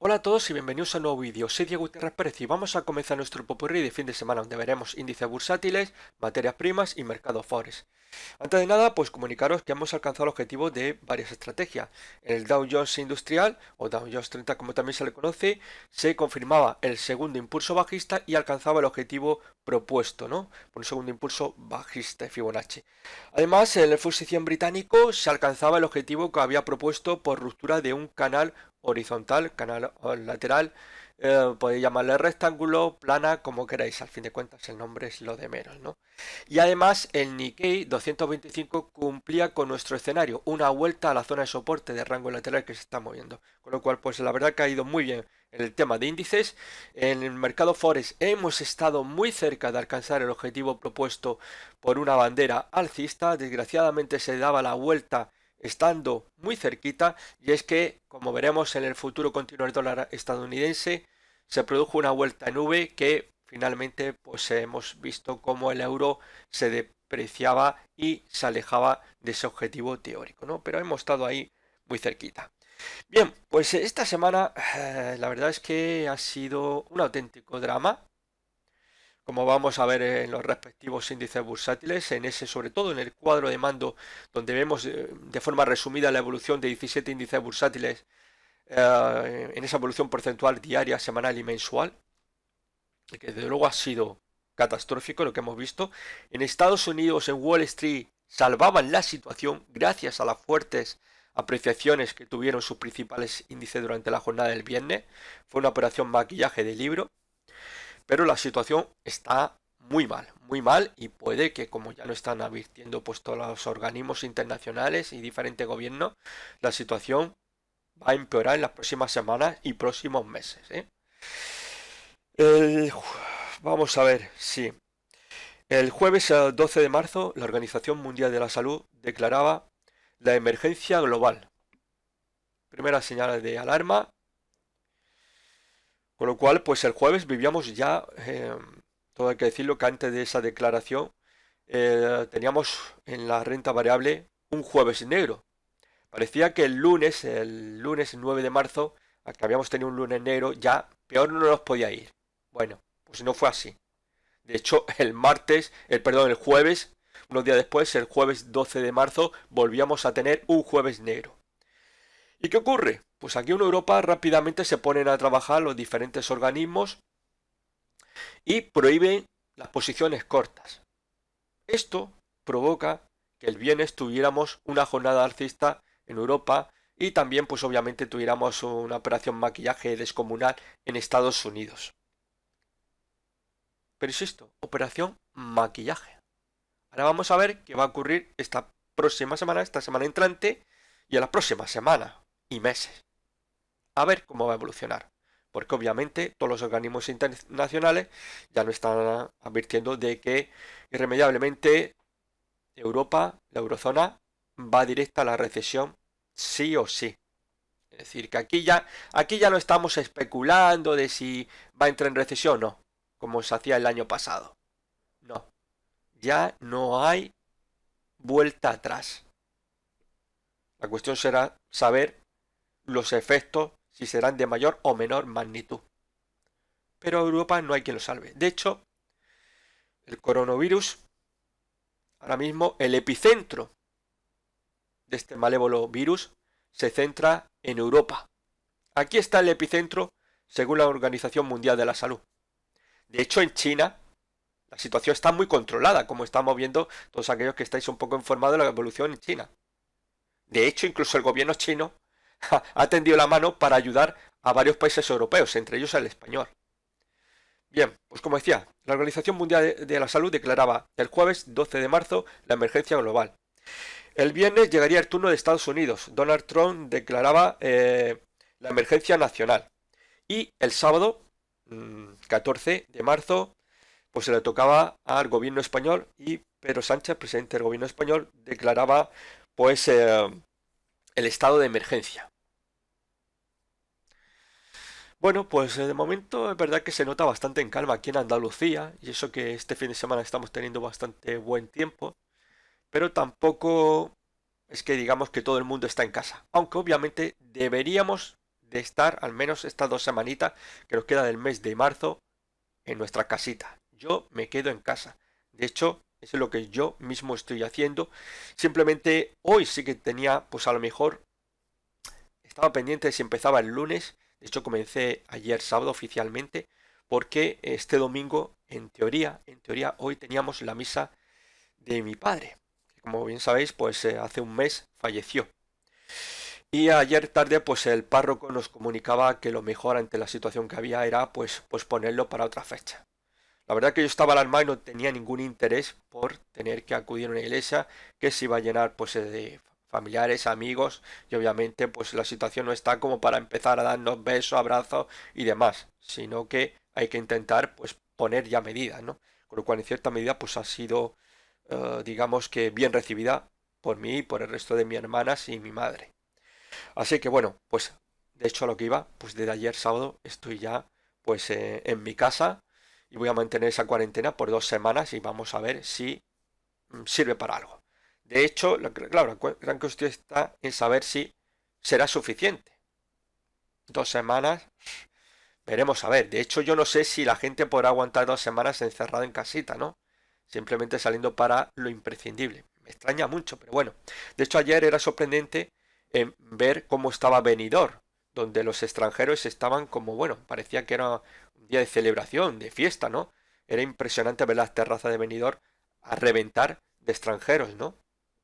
Hola a todos y bienvenidos a un nuevo vídeo. Soy Diego Gutiérrez Pérez y vamos a comenzar nuestro popurrí de fin de semana donde veremos índices bursátiles, materias primas y mercados forex. Antes de nada, pues comunicaros que hemos alcanzado el objetivo de varias estrategias. En el Dow Jones Industrial, o Dow Jones 30 como también se le conoce, se confirmaba el segundo impulso bajista y alcanzaba el objetivo propuesto, ¿no? Por un segundo impulso bajista de Fibonacci. Además, en el FTSE 100 británico se alcanzaba el objetivo que había propuesto por ruptura de un canal horizontal, canal lateral, podéis llamarle rectángulo, plana, como queráis, al fin de cuentas el nombre es lo de menos, ¿no? Y además el Nikkei 225 cumplía con nuestro escenario, una vuelta a la zona de soporte de rango lateral que se está moviendo, con lo cual pues la verdad que ha ido muy bien en el tema de índices. En el mercado forex hemos estado muy cerca de alcanzar el objetivo propuesto por una bandera alcista, desgraciadamente se daba la vuelta estando muy cerquita, y es que, como veremos en el futuro continuo del dólar estadounidense, se produjo una vuelta en V que finalmente pues hemos visto cómo el euro se depreciaba y se alejaba de ese objetivo teórico, ¿no? Pero hemos estado ahí muy cerquita. Bien, pues esta semana la verdad es que ha sido un auténtico drama, como vamos a ver en los respectivos índices bursátiles, en ese, sobre todo en el cuadro de mando, donde vemos de forma resumida la evolución de 17 índices bursátiles, en esa evolución porcentual diaria, semanal y mensual, que desde luego ha sido catastrófico lo que hemos visto. En Estados Unidos, en Wall Street, salvaban la situación gracias a las fuertes apreciaciones que tuvieron sus principales índices durante la jornada del viernes. Fue una operación maquillaje de libro. Pero la situación está muy mal, y puede que, como ya lo están advirtiendo pues todos los organismos internacionales y diferentes gobiernos, la situación va a empeorar en las próximas semanas y próximos meses, ¿eh? El- Vamos a ver, sí. El jueves 12 de marzo, la Organización Mundial de la Salud declaraba la emergencia global. Primera señal de alarma, con lo cual, pues el jueves vivíamos ya, todo hay que decirlo que antes de esa declaración, teníamos en la renta variable un jueves negro. Parecía que el lunes 9 de marzo, a que habíamos tenido un lunes negro, ya peor no nos podía ir. Bueno, pues no fue así. De hecho, el jueves, unos días después, el jueves 12 de marzo, volvíamos a tener un jueves negro. ¿Y qué ocurre? Pues aquí en Europa rápidamente se ponen a trabajar los diferentes organismos y prohíben las posiciones cortas. Esto provoca que el viernes tuviéramos una jornada alcista en Europa y también pues obviamente tuviéramos una operación maquillaje descomunal en Estados Unidos. Pero insisto, operación maquillaje. Ahora vamos a ver qué va a ocurrir esta próxima semana, esta semana entrante y en las próximas semanas y meses. A ver cómo va a evolucionar. Porque obviamente todos los organismos internacionales ya nos están advirtiendo de que irremediablemente Europa, la eurozona, va directa a la recesión sí o sí. Es decir, que aquí ya no estamos especulando de si va a entrar en recesión o no, como se hacía el año pasado. No, ya no hay vuelta atrás. La cuestión será saber los efectos, si serán de mayor o menor magnitud. Pero a Europa no hay quien lo salve. De hecho, el coronavirus, ahora mismo, el epicentro de este malévolo virus se centra en Europa. Aquí está el epicentro según la Organización Mundial de la Salud. De hecho, en China la situación está muy controlada, como estamos viendo todos aquellos que estáis un poco informados de la evolución en China. De hecho, incluso el gobierno chino ha tendido la mano para ayudar a varios países europeos, entre ellos el español. Bien, pues como decía, la Organización Mundial de la Salud declaraba el jueves 12 de marzo la emergencia global. El viernes llegaría el turno de Estados Unidos. Donald Trump declaraba la emergencia nacional. Y el sábado, 14 de marzo, pues se le tocaba al gobierno español y Pedro Sánchez, presidente del gobierno español, declaraba pues el estado de emergencia. Bueno, pues de momento es verdad que se nota bastante en calma aquí en Andalucía, y eso que este fin de semana estamos teniendo bastante buen tiempo, pero tampoco es que digamos que todo el mundo está en casa, aunque obviamente de estar al menos estas 2 semanitas que nos queda del mes de marzo en nuestra casita. Yo me quedo en casa. De hecho, eso es lo que yo mismo estoy haciendo. Simplemente hoy sí que tenía, pues a lo mejor estaba pendiente de si empezaba el lunes. De hecho, comencé ayer sábado oficialmente, porque este domingo, en teoría, hoy teníamos la misa de mi padre, que como bien sabéis, pues hace un mes falleció. Y ayer tarde, pues el párroco nos comunicaba que lo mejor ante la situación que había era, pues, ponerlo para otra fecha. La verdad que yo estaba alarmado y no tenía ningún interés por tener que acudir a una iglesia que se iba a llenar, pues, de familiares, amigos, y obviamente, pues, la situación no está como para empezar a darnos besos, abrazos y demás, sino que hay que intentar, pues, poner ya medidas, ¿no? Con lo cual, en cierta medida, pues, ha sido, digamos que bien recibida por mí, por el resto de mis hermanas y mi madre. Así que bueno, pues de hecho a lo que iba, pues desde ayer sábado estoy ya pues en mi casa y voy a mantener esa cuarentena por 2 semanas y vamos a ver si sirve para algo. De hecho, claro, la gran cuestión está en saber si será suficiente. 2 semanas, veremos a ver. De hecho, yo no sé si la gente podrá aguantar 2 semanas encerrado en casita, ¿no? Simplemente saliendo para lo imprescindible. Me extraña mucho, pero bueno. De hecho, ayer era sorprendente ver cómo estaba Benidorm, donde los extranjeros estaban como, bueno, parecía que era un día de celebración, de fiesta, ¿no? Era impresionante ver las terrazas de Benidorm a reventar de extranjeros, ¿no?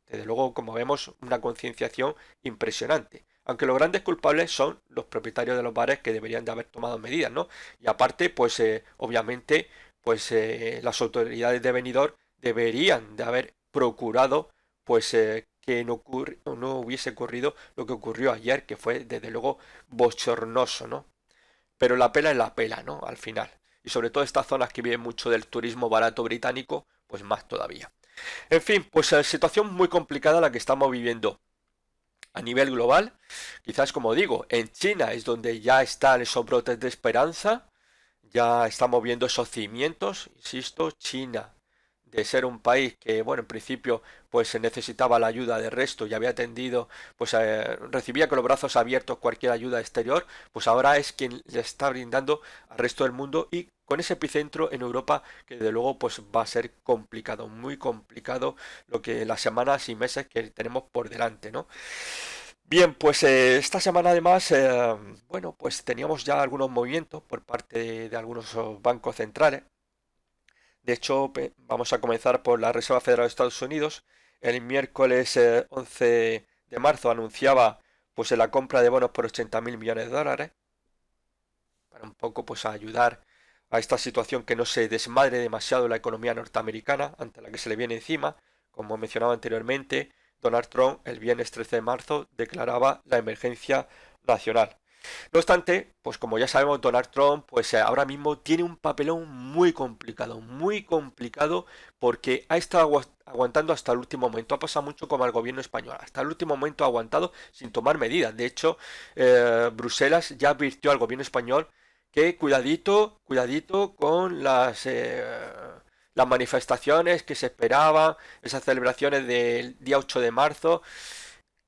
Desde luego, como vemos, una concienciación impresionante. Aunque los grandes culpables son los propietarios de los bares, que deberían de haber tomado medidas, ¿no? Y aparte, pues obviamente, pues las autoridades de Benidorm deberían de haber procurado, pues que no hubiese ocurrido lo que ocurrió ayer, que fue desde luego bochornoso, ¿no? Pero la pela es la pela, ¿no? Al final. Y sobre todo estas zonas que viven mucho del turismo barato británico, pues más todavía. En fin, pues situación muy complicada la que estamos viviendo a nivel global. Quizás, como digo, en China es donde ya están esos brotes de esperanza. Ya estamos viendo esos cimientos. Insisto, China, de ser un país que, bueno, en principio, pues se necesitaba la ayuda del resto y había tendido, pues recibía con los brazos abiertos cualquier ayuda exterior, pues ahora es quien le está brindando al resto del mundo y con ese epicentro en Europa que desde luego pues va a ser complicado, muy complicado lo que las semanas y meses que tenemos por delante, ¿no? Bien, pues esta semana además, bueno, pues teníamos ya algunos movimientos por parte de algunos bancos centrales. De hecho, vamos a comenzar por la Reserva Federal de Estados Unidos. El miércoles 11 de marzo anunciaba pues la compra de bonos por 80.000 millones de dólares para un poco pues ayudar a esta situación que no se desmadre demasiado la economía norteamericana ante la que se le viene encima. Como mencionaba anteriormente, Donald Trump el viernes 13 de marzo declaraba la emergencia nacional. No obstante, pues como ya sabemos, Donald Trump pues ahora mismo tiene un papelón muy complicado porque ha estado aguantando hasta el último momento. Ha pasado mucho como al gobierno español. Hasta el último momento ha aguantado sin tomar medidas. De hecho, Bruselas ya advirtió al gobierno español que cuidadito, cuidadito con las manifestaciones que se esperaban, esas celebraciones del día 8 de marzo,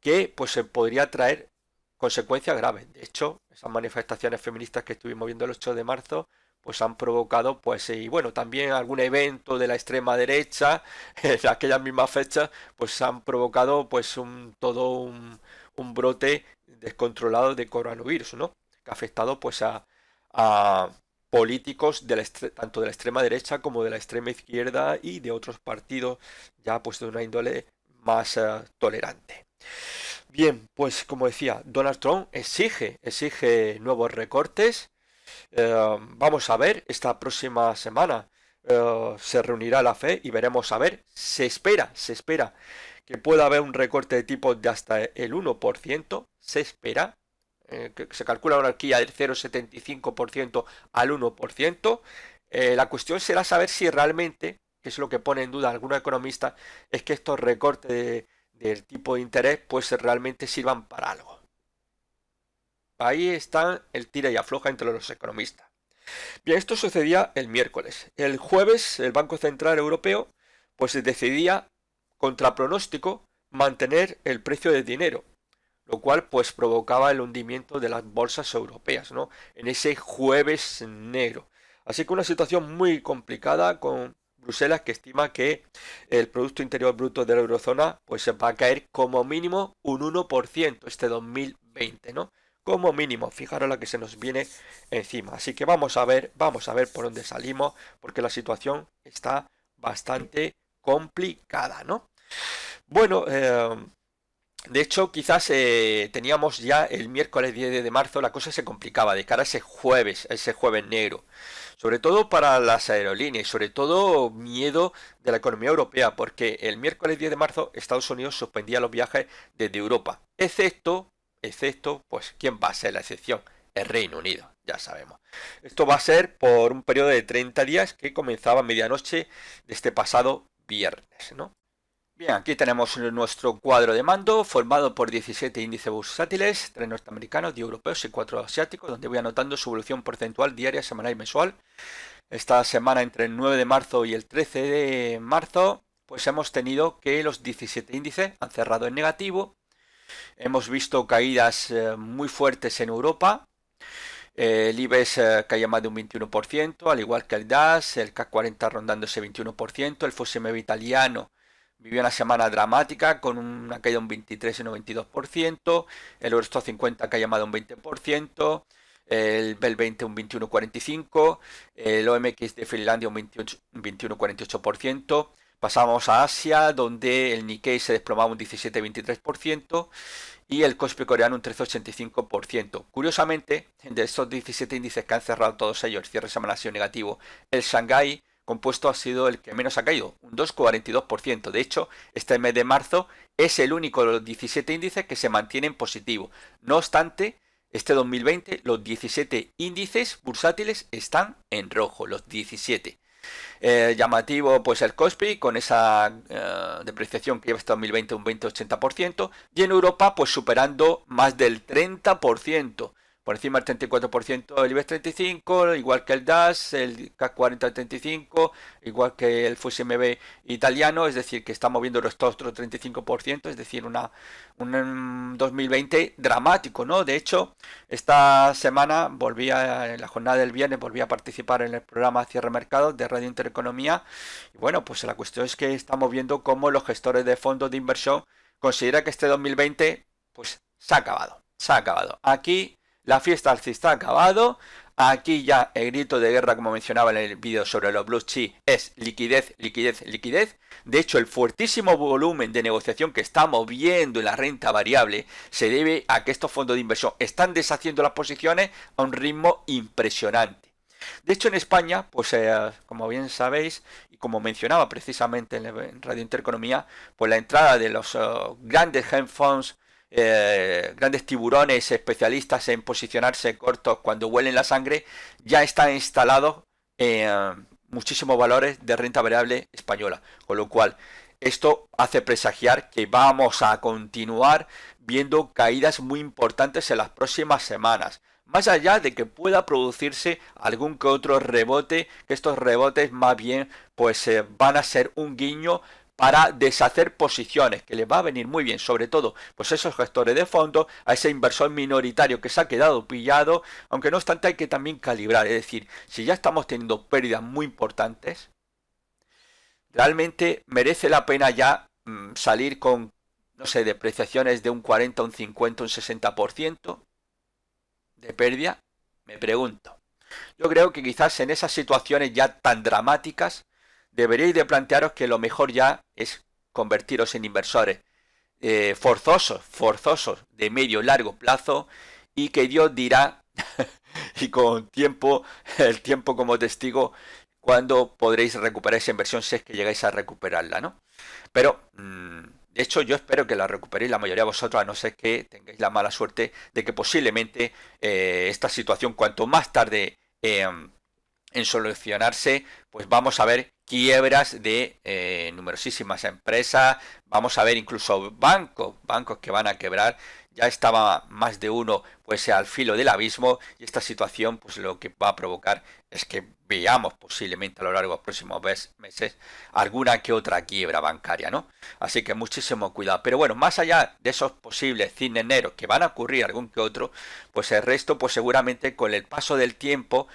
que pues se podría traer consecuencias graves. De hecho, esas manifestaciones feministas que estuvimos viendo el 8 de marzo, pues han provocado, pues, y bueno, también algún evento de la extrema derecha, en aquellas mismas fechas, pues han provocado, pues, un brote descontrolado de coronavirus, ¿no? Que ha afectado, pues, a políticos tanto de la extrema derecha como de la extrema izquierda y de otros partidos ya, pues, de una índole más tolerante. Bien, pues como decía, Donald Trump exige nuevos recortes. Vamos a ver, esta próxima semana se reunirá la FED y veremos a ver. Se espera que pueda haber un recorte de tipos de hasta el 1%. Se espera, que se calcula una horquilla del 0,75% al 1%. La cuestión será saber si realmente, que es lo que pone en duda algunos economistas, es que estos recortes del tipo de interés pues realmente sirvan para algo. Ahí está el tira y afloja entre los economistas. Bien, esto sucedía el miércoles. El jueves el Banco Central Europeo pues decidía, contra pronóstico, mantener el precio del dinero. lo cual pues provocaba el hundimiento de las bolsas europeas, ¿no? En ese jueves negro. Así que una situación muy complicada con Bruselas, que estima que el Producto Interior Bruto de la eurozona pues va a caer como mínimo un 1% este 2020, ¿no? Como mínimo, fijaros la que se nos viene encima. Así que vamos a ver por dónde salimos, porque la situación está bastante complicada, ¿no? Bueno, de hecho, quizás teníamos ya el miércoles 10 de marzo, la cosa se complicaba de cara a ese jueves negro. Sobre todo para las aerolíneas y sobre todo miedo de la economía europea, porque el miércoles 10 de marzo Estados Unidos suspendía los viajes desde Europa, pues, ¿quién va a ser la excepción? El Reino Unido, ya sabemos. Esto va a ser por un periodo de 30 días que comenzaba a medianoche de este pasado viernes, ¿no? Bien, aquí tenemos nuestro cuadro de mando formado por 17 índices bursátiles, 3 norteamericanos, 10 europeos y 4 asiáticos, donde voy anotando su evolución porcentual diaria, semanal y mensual. Esta semana entre el 9 de marzo y el 13 de marzo, pues hemos tenido que los 17 índices han cerrado en negativo. Hemos visto caídas muy fuertes en Europa. El IBEX caía más de un 21%, al igual que el DAX, el CAC 40 rondando ese 21%, el FTSE italiano vivió una semana dramática con una caída de un 23 y un 22%, el Eurostoxx 50 caía más de un 20%, el BEL 20 un 21,45%, el OMX de Finlandia un 21,48%. Pasamos a Asia, donde el Nikkei se desplomaba un 17,23% y el Kospi coreano un 13,85%. Curiosamente, de estos 17 índices que han cerrado todos ellos, el cierre semana ha sido negativo, el Shanghái compuesto ha sido el que menos ha caído, un 2,42%. De hecho, este mes de marzo es el único de los 17 índices que se mantiene en positivo. No obstante, este 2020 los 17 índices bursátiles están en rojo, los 17. Llamativo pues el Kospi con esa depreciación que lleva este 2020 un 20-80%, y en Europa pues superando más del 30%. Por encima del 34% el IBEX 35, igual que el DAX, el CAC 40 35, igual que el FTSE italiano, es decir, que estamos viendo los otros 35%, es decir, un 2020 dramático, ¿no? De hecho, esta semana en la jornada del viernes, volví a participar en el programa Cierre Mercados de Radio Intereconomía, y bueno, pues la cuestión es que estamos viendo cómo los gestores de fondos de inversión consideran que este 2020, pues, se ha acabado. Aquí la fiesta alcista ha acabado. Aquí ya el grito de guerra, como mencionaba en el vídeo sobre los blue chips, es liquidez, liquidez, liquidez. De hecho, el fuertísimo volumen de negociación que estamos viendo en la renta variable se debe a que estos fondos de inversión están deshaciendo las posiciones a un ritmo impresionante. De hecho, en España, pues como bien sabéis, y como mencionaba precisamente en Radio Intereconomía, pues la entrada de los grandes hedge funds, grandes tiburones especialistas en posicionarse cortos cuando huelen la sangre, ya están instalados muchísimos valores de renta variable española, con lo cual esto hace presagiar que vamos a continuar viendo caídas muy importantes en las próximas semanas, más allá de que pueda producirse algún que otro rebote, que estos rebotes más bien pues van a ser un guiño para deshacer posiciones, que les va a venir muy bien, sobre todo pues esos gestores de fondos, a ese inversor minoritario que se ha quedado pillado, aunque no obstante hay que también calibrar, es decir, si ya estamos teniendo pérdidas muy importantes, realmente merece la pena ya salir con, no sé, depreciaciones de un 40, un 50, un 60% de pérdida, me pregunto. Yo creo que quizás en esas situaciones ya tan dramáticas deberíais de plantearos que lo mejor ya es convertiros en inversores forzosos de medio y largo plazo, y que Dios dirá y con el tiempo como testigo, cuando podréis recuperar esa inversión si es que llegáis a recuperarla, ¿no? Pero de hecho yo espero que la recuperéis la mayoría de vosotros, a no ser que tengáis la mala suerte de que posiblemente esta situación cuanto más tarde en solucionarse, pues vamos a ver quiebras de numerosísimas empresas, vamos a ver incluso bancos que van a quebrar. Ya estaba más de uno pues al filo del abismo, y esta situación pues lo que va a provocar es que veamos posiblemente a lo largo de los próximos meses alguna que otra quiebra bancaria, ¿no? Así que muchísimo cuidado. Pero bueno, más allá de esos posibles cisnes negros que van a ocurrir algún que otro, pues el resto, pues seguramente con el paso del tiempo,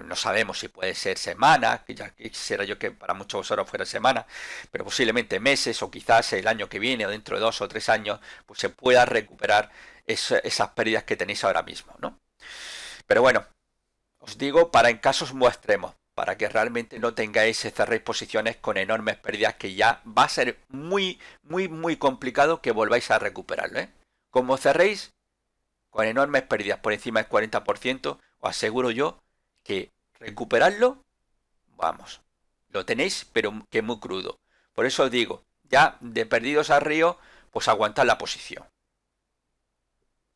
no sabemos si puede ser semanas, que ya quisiera yo que para muchos vosotros fuera semana, pero posiblemente meses o quizás el año que viene o dentro de 2 o 3 años, pues se pueda recuperar esas pérdidas que tenéis ahora mismo, ¿no? Pero bueno, os digo para en casos muy extremos, para que realmente no tengáis, cerréis posiciones con enormes pérdidas que ya va a ser muy, muy, muy complicado que volváis a recuperarlo, ¿eh? Como cerréis con enormes pérdidas por encima del 40%, os aseguro yo que recuperarlo, vamos, lo tenéis, pero que muy crudo. Por eso os digo, ya de perdidos a río, pues aguantad la posición.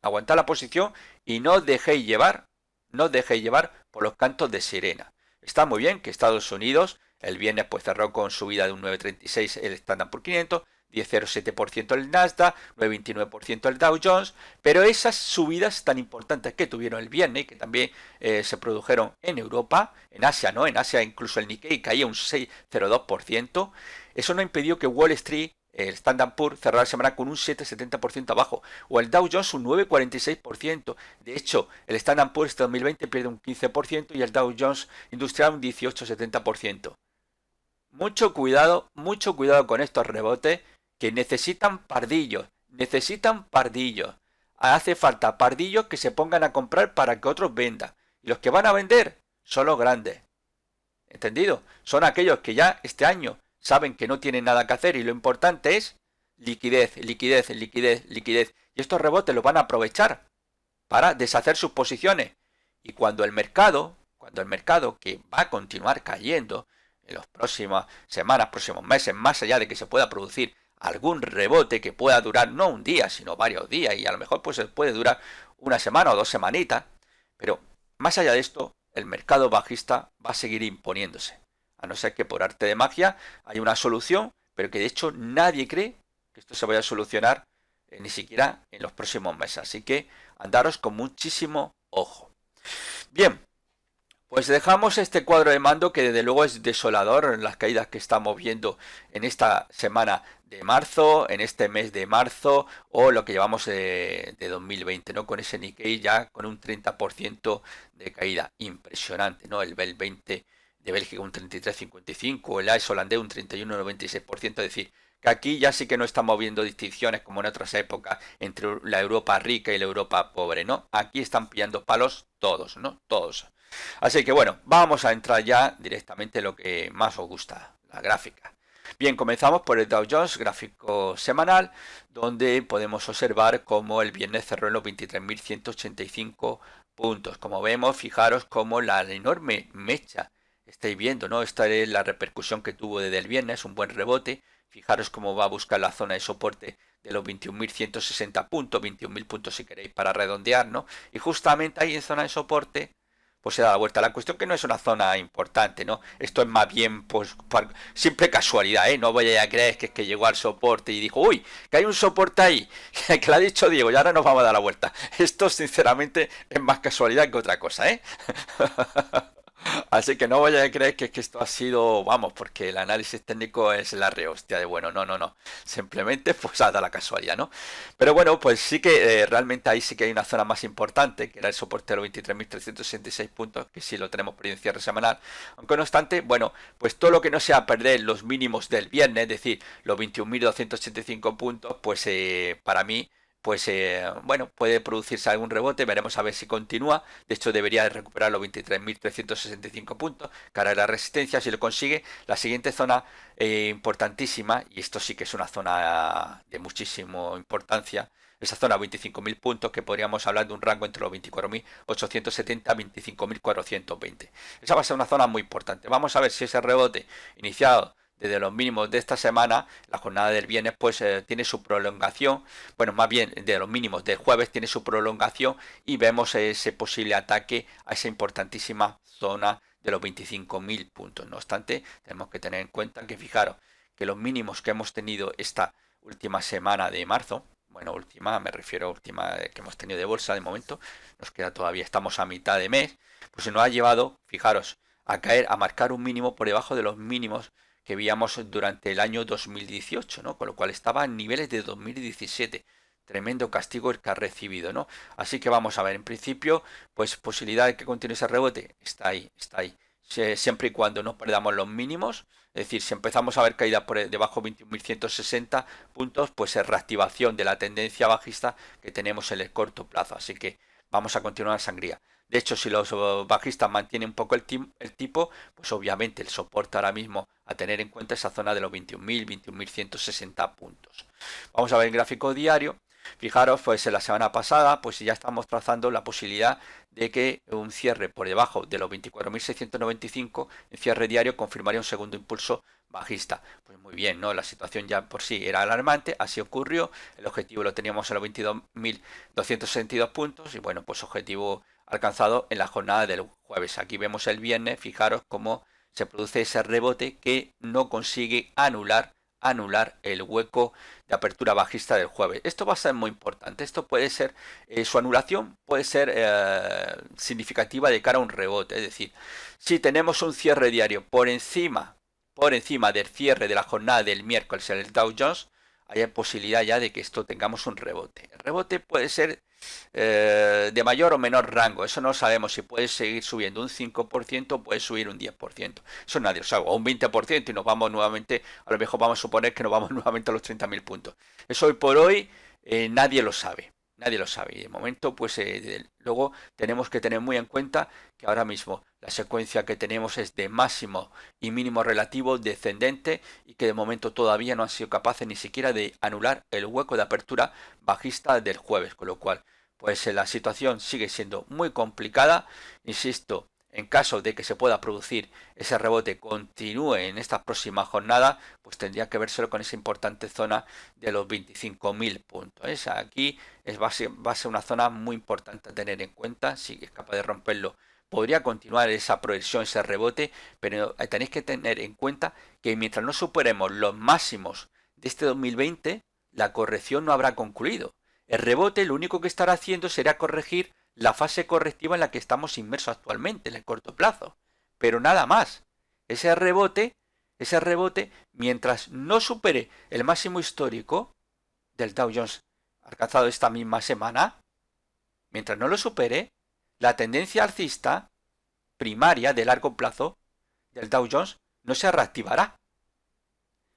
Aguantad la posición y no os dejéis llevar, no os dejéis llevar por los cantos de sirena. Está muy bien que Estados Unidos el viernes pues cerró con subida de un 9,36 el Standard Poor's 500, 10,07% el Nasdaq, 9,29% el Dow Jones, pero esas subidas tan importantes que tuvieron el viernes y que también se produjeron en Europa, en Asia no, en Asia incluso el Nikkei caía un 6,02%, eso no impidió que Wall Street, el Standard Poor's, cerrara la semana con un 7,70% abajo, o el Dow Jones un 9,46%. De hecho, el Standard Poor's este 2020 pierde un 15% y el Dow Jones Industrial un 18,70%. Mucho cuidado con estos rebotes que necesitan pardillos, necesitan pardillos. Hace falta pardillos que se pongan a comprar para que otros vendan. Y los que van a vender son los grandes. ¿Entendido? Son aquellos que ya este año saben que no tienen nada que hacer y lo importante es liquidez, liquidez, liquidez, liquidez. Y estos rebotes los van a aprovechar para deshacer sus posiciones. Y cuando el mercado que va a continuar cayendo en las próximas semanas, próximos meses, más allá de que se pueda producir algún rebote que pueda durar no un día, sino varios días, y a lo mejor pues puede durar una semana o 2 semanitas, pero más allá de esto, el mercado bajista va a seguir imponiéndose, a no ser que por arte de magia haya una solución, pero que de hecho nadie cree que esto se vaya a solucionar ni siquiera en los próximos meses, así que andaros con muchísimo ojo. Bien, pues dejamos este cuadro de mando que desde luego es desolador en las caídas que estamos viendo en esta semana de marzo, en este mes de marzo o lo que llevamos de 2020, ¿no? Con ese Nikkei ya con un 30% de caída. Impresionante, ¿no? El BEL 20 de Bélgica un 33,55, el AES holandés un 31,96%, es decir, que aquí ya sí que no estamos viendo distinciones como en otras épocas entre la Europa rica y la Europa pobre, ¿no? Aquí están pillando palos todos, ¿no? Todos. Así que bueno, vamos a entrar ya directamente en lo que más os gusta, la gráfica. Bien, comenzamos por el Dow Jones, gráfico semanal, donde podemos observar cómo el viernes cerró en los 23.185 puntos. Como vemos, fijaros cómo la enorme mecha estáis viendo, ¿no? Esta es la repercusión que tuvo desde el viernes, un buen rebote. Fijaros cómo va a buscar la zona de soporte de los 21.160 puntos, 21.000 puntos si queréis para redondear, ¿no? Y justamente ahí en zona de soporte pues se da la vuelta. La cuestión que no es una zona importante, ¿no? Esto es más bien, pues, simple casualidad, ¿eh? No voy a creer que es que llegó al soporte y dijo, uy, que hay un soporte ahí, que lo ha dicho Diego, y ahora nos vamos a dar la vuelta. Esto, sinceramente, es más casualidad que otra cosa, ¿eh? Así que no vaya a creer que esto ha sido, vamos, porque el análisis técnico es la rehostia de bueno, no, no, no. Simplemente pues ha dado la casualidad, ¿no? Pero bueno, pues sí que realmente ahí sí que hay una zona más importante, que era el soporte de los 23.366 puntos, que sí lo tenemos por el cierre semanal. Aunque no obstante, bueno, pues todo lo que no sea perder los mínimos del viernes, es decir, los 21.285 puntos, pues para mí pues bueno, puede producirse algún rebote, veremos a ver si continúa. De hecho, debería de recuperar los 23.365 puntos, cara a la resistencia, si lo consigue. La siguiente zona importantísima, y esto sí que es una zona de muchísima importancia, esa zona 25.000 puntos, que podríamos hablar de un rango entre los 24.870 y 25.420. Esa va a ser una zona muy importante. Vamos a ver si ese rebote iniciado desde los mínimos de esta semana, la jornada del viernes pues tiene su prolongación, bueno, más bien de los mínimos del jueves tiene su prolongación y vemos ese posible ataque a esa importantísima zona de los 25.000 puntos. No obstante, tenemos que tener en cuenta que fijaros que los mínimos que hemos tenido esta última semana de marzo, bueno, última, me refiero a última que hemos tenido de bolsa de momento, nos queda todavía, estamos a mitad de mes, pues se nos ha llevado, fijaros, a caer, a marcar un mínimo por debajo de los mínimos que veíamos durante el año 2018, ¿no? Con lo cual estaba en niveles de 2017. Tremendo castigo el que ha recibido, ¿no? Así que vamos a ver, en principio, pues posibilidad de que continúe ese rebote está ahí, está ahí. Siempre y cuando no perdamos los mínimos, es decir, si empezamos a ver caída por debajo de 21.160 puntos, pues es reactivación de la tendencia bajista que tenemos en el corto plazo. Así que vamos a continuar sangría. De hecho, si los bajistas mantienen un poco el tipo, pues obviamente el soporte ahora mismo a tener en cuenta esa zona de los 21.000, 21.160 puntos. Vamos a ver el gráfico diario. Fijaros, pues en la semana pasada, pues ya estamos trazando la posibilidad de que un cierre por debajo de los 24.695 en cierre diario confirmaría un segundo impulso bajista. Pues muy bien, ¿no? La situación ya por sí era alarmante, así ocurrió. El objetivo lo teníamos en los 22.262 puntos y bueno, pues objetivo alcanzado en la jornada del jueves. Aquí vemos el viernes, fijaros cómo se produce ese rebote que no consigue anular el hueco de apertura bajista del jueves. Esto va a ser muy importante. Esto puede ser, su anulación puede ser significativa de cara a un rebote. Es decir, si tenemos un cierre diario por encima del cierre de la jornada del miércoles en el Dow Jones, hay posibilidad ya de que esto tengamos un rebote. El rebote puede ser de mayor o menor rango. Eso no sabemos si puede seguir subiendo un 5% o puede subir un 10%. Eso nadie lo sabe. O un 20% y nos vamos nuevamente, a lo mejor vamos a suponer que nos vamos nuevamente a los 30.000 puntos. Eso hoy por hoy nadie lo sabe. Nadie lo sabe. Y de momento, pues luego tenemos que tener muy en cuenta que ahora mismo la secuencia que tenemos es de máximo y mínimo relativo descendente y que de momento todavía no han sido capaces ni siquiera de anular el hueco de apertura bajista del jueves. Con lo cual, pues la situación sigue siendo muy complicada. Insisto, en caso de que se pueda producir ese rebote continúe en esta próxima jornada, pues tendría que vérselo con esa importante zona de los 25.000 puntos. Aquí va a ser una zona muy importante a tener en cuenta. Si es capaz de romperlo, podría continuar esa progresión, ese rebote, pero tenéis que tener en cuenta que mientras no superemos los máximos de este 2020, la corrección no habrá concluido. El rebote lo único que estará haciendo será corregir la fase correctiva en la que estamos inmersos actualmente, en el corto plazo. Pero nada más. Ese rebote, mientras no supere el máximo histórico del Dow Jones alcanzado esta misma semana, mientras no lo supere, la tendencia alcista primaria de largo plazo del Dow Jones no se reactivará.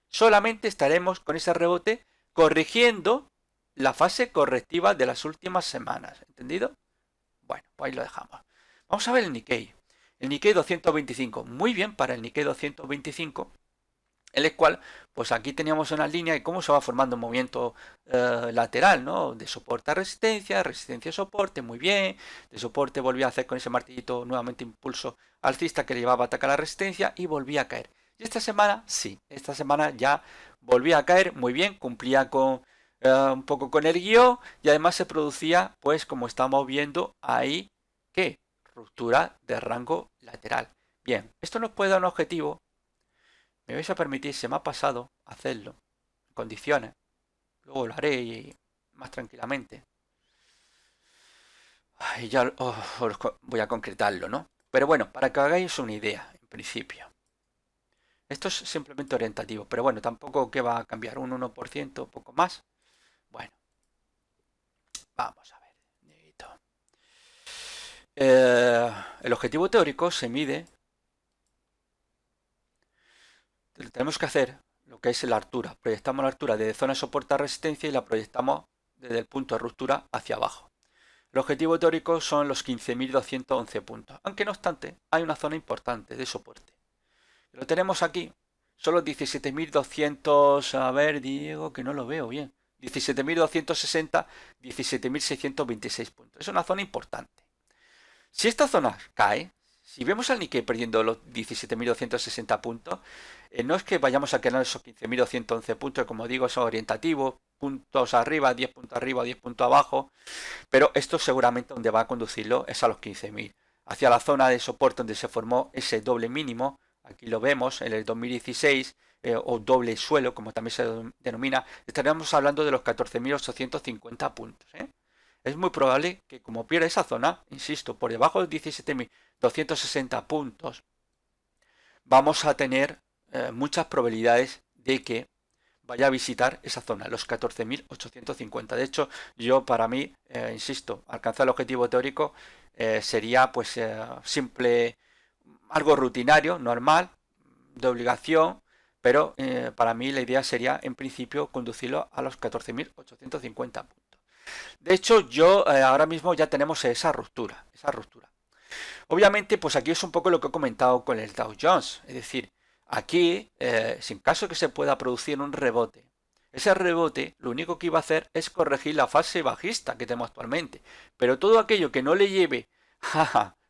Solamente estaremos con ese rebote corrigiendo la fase correctiva de las últimas semanas. ¿Entendido? Bueno, pues ahí lo dejamos. Vamos a ver el Nikkei. El Nikkei 225. Muy bien para el Nikkei 225. En el cual, pues aquí teníamos una línea de cómo se va formando un movimiento lateral, ¿no? De soporte a resistencia, resistencia a soporte, muy bien. De soporte volvía a hacer con ese martillito nuevamente impulso alcista que le llevaba a atacar la resistencia y volvía a caer. Y esta semana, sí, esta semana ya volvía a caer, muy bien, cumplía con un poco con el guión y además se producía, pues como estamos viendo ahí, ¿qué? Ruptura de rango lateral. Bien, esto nos puede dar un objetivo. Me vais a permitir, se me ha pasado hacerlo en condiciones. Luego lo haré más tranquilamente. Y ya voy a concretarlo, ¿no? Pero bueno, para que hagáis una idea, en principio. Esto es simplemente orientativo, pero bueno, tampoco que va a cambiar un 1%, poco más. Bueno, vamos a ver. El objetivo teórico se mide. Tenemos que hacer lo que es la altura. Proyectamos la altura desde zona de soporte a resistencia y la proyectamos desde el punto de ruptura hacia abajo. El objetivo teórico son los 15.211 puntos. Aunque no obstante, hay una zona importante de soporte. Lo tenemos aquí. Son los 17.200. A ver, Diego, que no lo veo bien. 17.260, 17.626 puntos. Es una zona importante. Si esta zona cae, si vemos al Nikkei perdiendo los 17.260 puntos, no es que vayamos a quedar esos 15.211 puntos, como digo, son orientativos, puntos arriba, 10 puntos arriba, 10 puntos abajo, pero esto seguramente donde va a conducirlo es a los 15.000, hacia la zona de soporte donde se formó ese doble mínimo. Aquí lo vemos en el 2016, o doble suelo, como también se denomina, estaríamos hablando de los 14.850 puntos. Es muy probable que como pierda esa zona, insisto, por debajo de 17.260 puntos, vamos a tener muchas probabilidades de que vaya a visitar esa zona, los 14.850. De hecho, yo para mí, insisto, alcanzar el objetivo teórico sería pues simple, algo rutinario, normal, de obligación, pero para mí la idea sería en principio conducirlo a los 14.850 puntos. De hecho, yo ahora mismo ya tenemos esa ruptura, Obviamente, pues aquí es un poco lo que he comentado con el Dow Jones, es decir, aquí, sin caso que se pueda producir un rebote, ese rebote lo único que iba a hacer es corregir la fase bajista que tenemos actualmente, pero todo aquello que no le lleve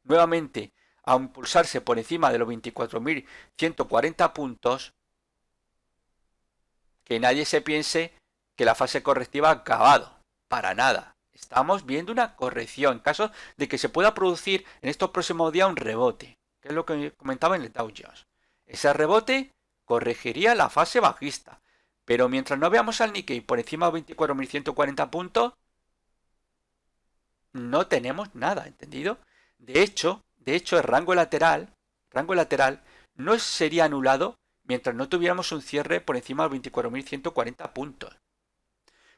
nuevamente a impulsarse por encima de los 24.140 puntos, que nadie se piense que la fase correctiva ha acabado, para nada. Estamos viendo una corrección en caso de que se pueda producir en estos próximos días un rebote, que es lo que comentaba en el Dow Jones. Ese rebote corregiría la fase bajista, pero mientras no veamos al Nikkei por encima de 24.140 puntos, no tenemos nada, ¿entendido? De hecho, el rango lateral no sería anulado mientras no tuviéramos un cierre por encima de 24.140 puntos.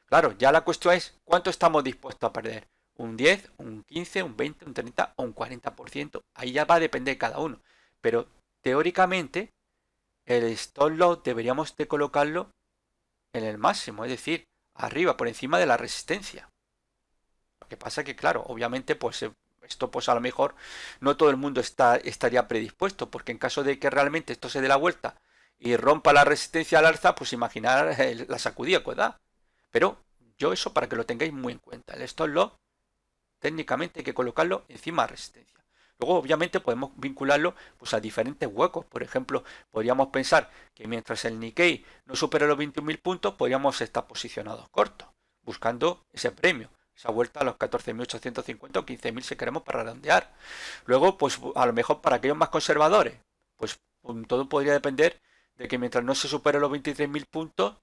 Claro, ya la cuestión es cuánto estamos dispuestos a perder. Un 10, un 15, un 20, un 30 o un 40%. Ahí ya va a depender de cada uno. Pero teóricamente el stop loss deberíamos de colocarlo en el máximo, es decir, arriba, por encima de la resistencia. Lo que pasa que, claro, obviamente, pues esto pues a lo mejor no todo el mundo estaría predispuesto, porque en caso de que realmente esto se dé la vuelta y rompa la resistencia al alza, pues imaginar la sacudida que da. Pero yo eso para que lo tengáis muy en cuenta. El stop loss técnicamente hay que colocarlo encima de resistencia. Luego obviamente podemos vincularlo pues a diferentes huecos. Por ejemplo, podríamos pensar que mientras el Nikkei no supere los 21.000 puntos, podríamos estar posicionados cortos, buscando ese premio, esa vuelta a los 14.850 o 15.000 si queremos para redondear. Luego, pues a lo mejor para aquellos más conservadores, pues todo podría depender de que mientras no se supere los 23.000 puntos,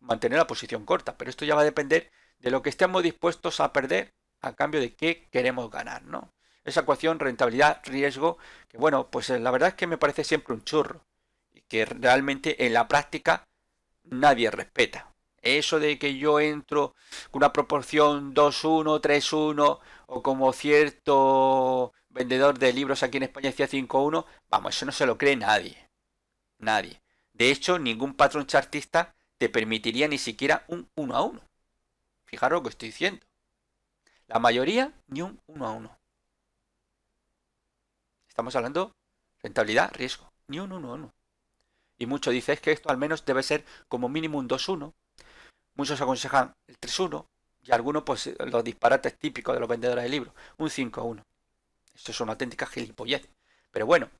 mantener la posición corta, pero esto ya va a depender de lo que estemos dispuestos a perder a cambio de qué queremos ganar, ¿no? Esa ecuación rentabilidad-riesgo, que bueno, pues la verdad es que me parece siempre un churro y que realmente en la práctica nadie respeta. Eso de que yo entro con una proporción 2-1, 3-1 o como cierto vendedor de libros aquí en España decía 5-1, vamos, eso no se lo cree nadie. Nadie. De hecho, ningún patrón chartista te permitiría ni siquiera un 1-1. Fijaros lo que estoy diciendo. La mayoría ni un 1-1. Estamos hablando rentabilidad, riesgo. Ni un 1-1. Y muchos dicen que esto al menos debe ser como mínimo un 2-1. Muchos aconsejan el 3-1. Y algunos pues los disparates típicos de los vendedores de libros. Un 5-1. Esto es una auténtica gilipollez. Pero bueno.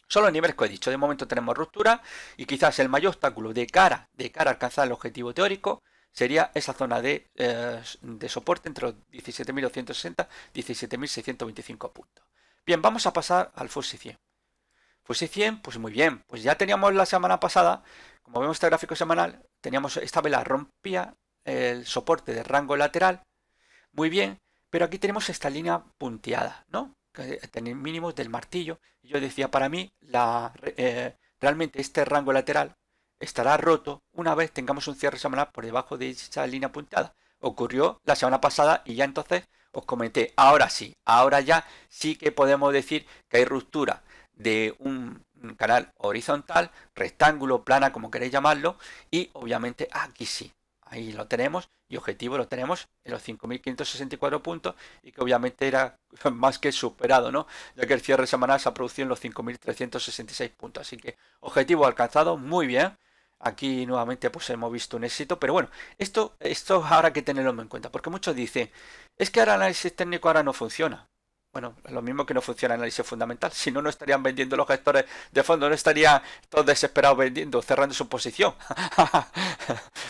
Son los niveles que he dicho. De momento tenemos ruptura y quizás el mayor obstáculo de cara a alcanzar el objetivo teórico sería esa zona de soporte entre los 17.260 y 17.625 puntos. Bien, vamos a pasar al FTSE 100. FTSE 100, pues muy bien. Pues ya teníamos la semana pasada, como vemos este gráfico semanal, teníamos esta vela rompía el soporte de rango lateral. Muy bien, pero aquí tenemos esta línea punteada, ¿no? Tener mínimos del martillo. Yo decía, para mí realmente este rango lateral estará roto una vez tengamos un cierre semanal por debajo de esa línea punteada. Ocurrió la semana pasada y ya entonces os comenté, ahora sí, ahora ya sí que podemos decir que hay ruptura de un canal horizontal, rectángulo, plana, como queréis llamarlo, y obviamente aquí sí. Ahí lo tenemos y objetivo lo tenemos en los 5.564 puntos y que obviamente era más que superado, ¿no? Ya que el cierre semanal se ha producido en los 5.366 puntos. Así que objetivo alcanzado, muy bien. Aquí nuevamente pues hemos visto un éxito, pero bueno, esto ahora hay que tenerlo en cuenta, porque muchos dicen, es que ahora el análisis técnico ahora no funciona. Bueno, lo mismo que no funciona el análisis fundamental. Si no, no estarían vendiendo los gestores de fondo, no estarían todos desesperados vendiendo, cerrando su posición.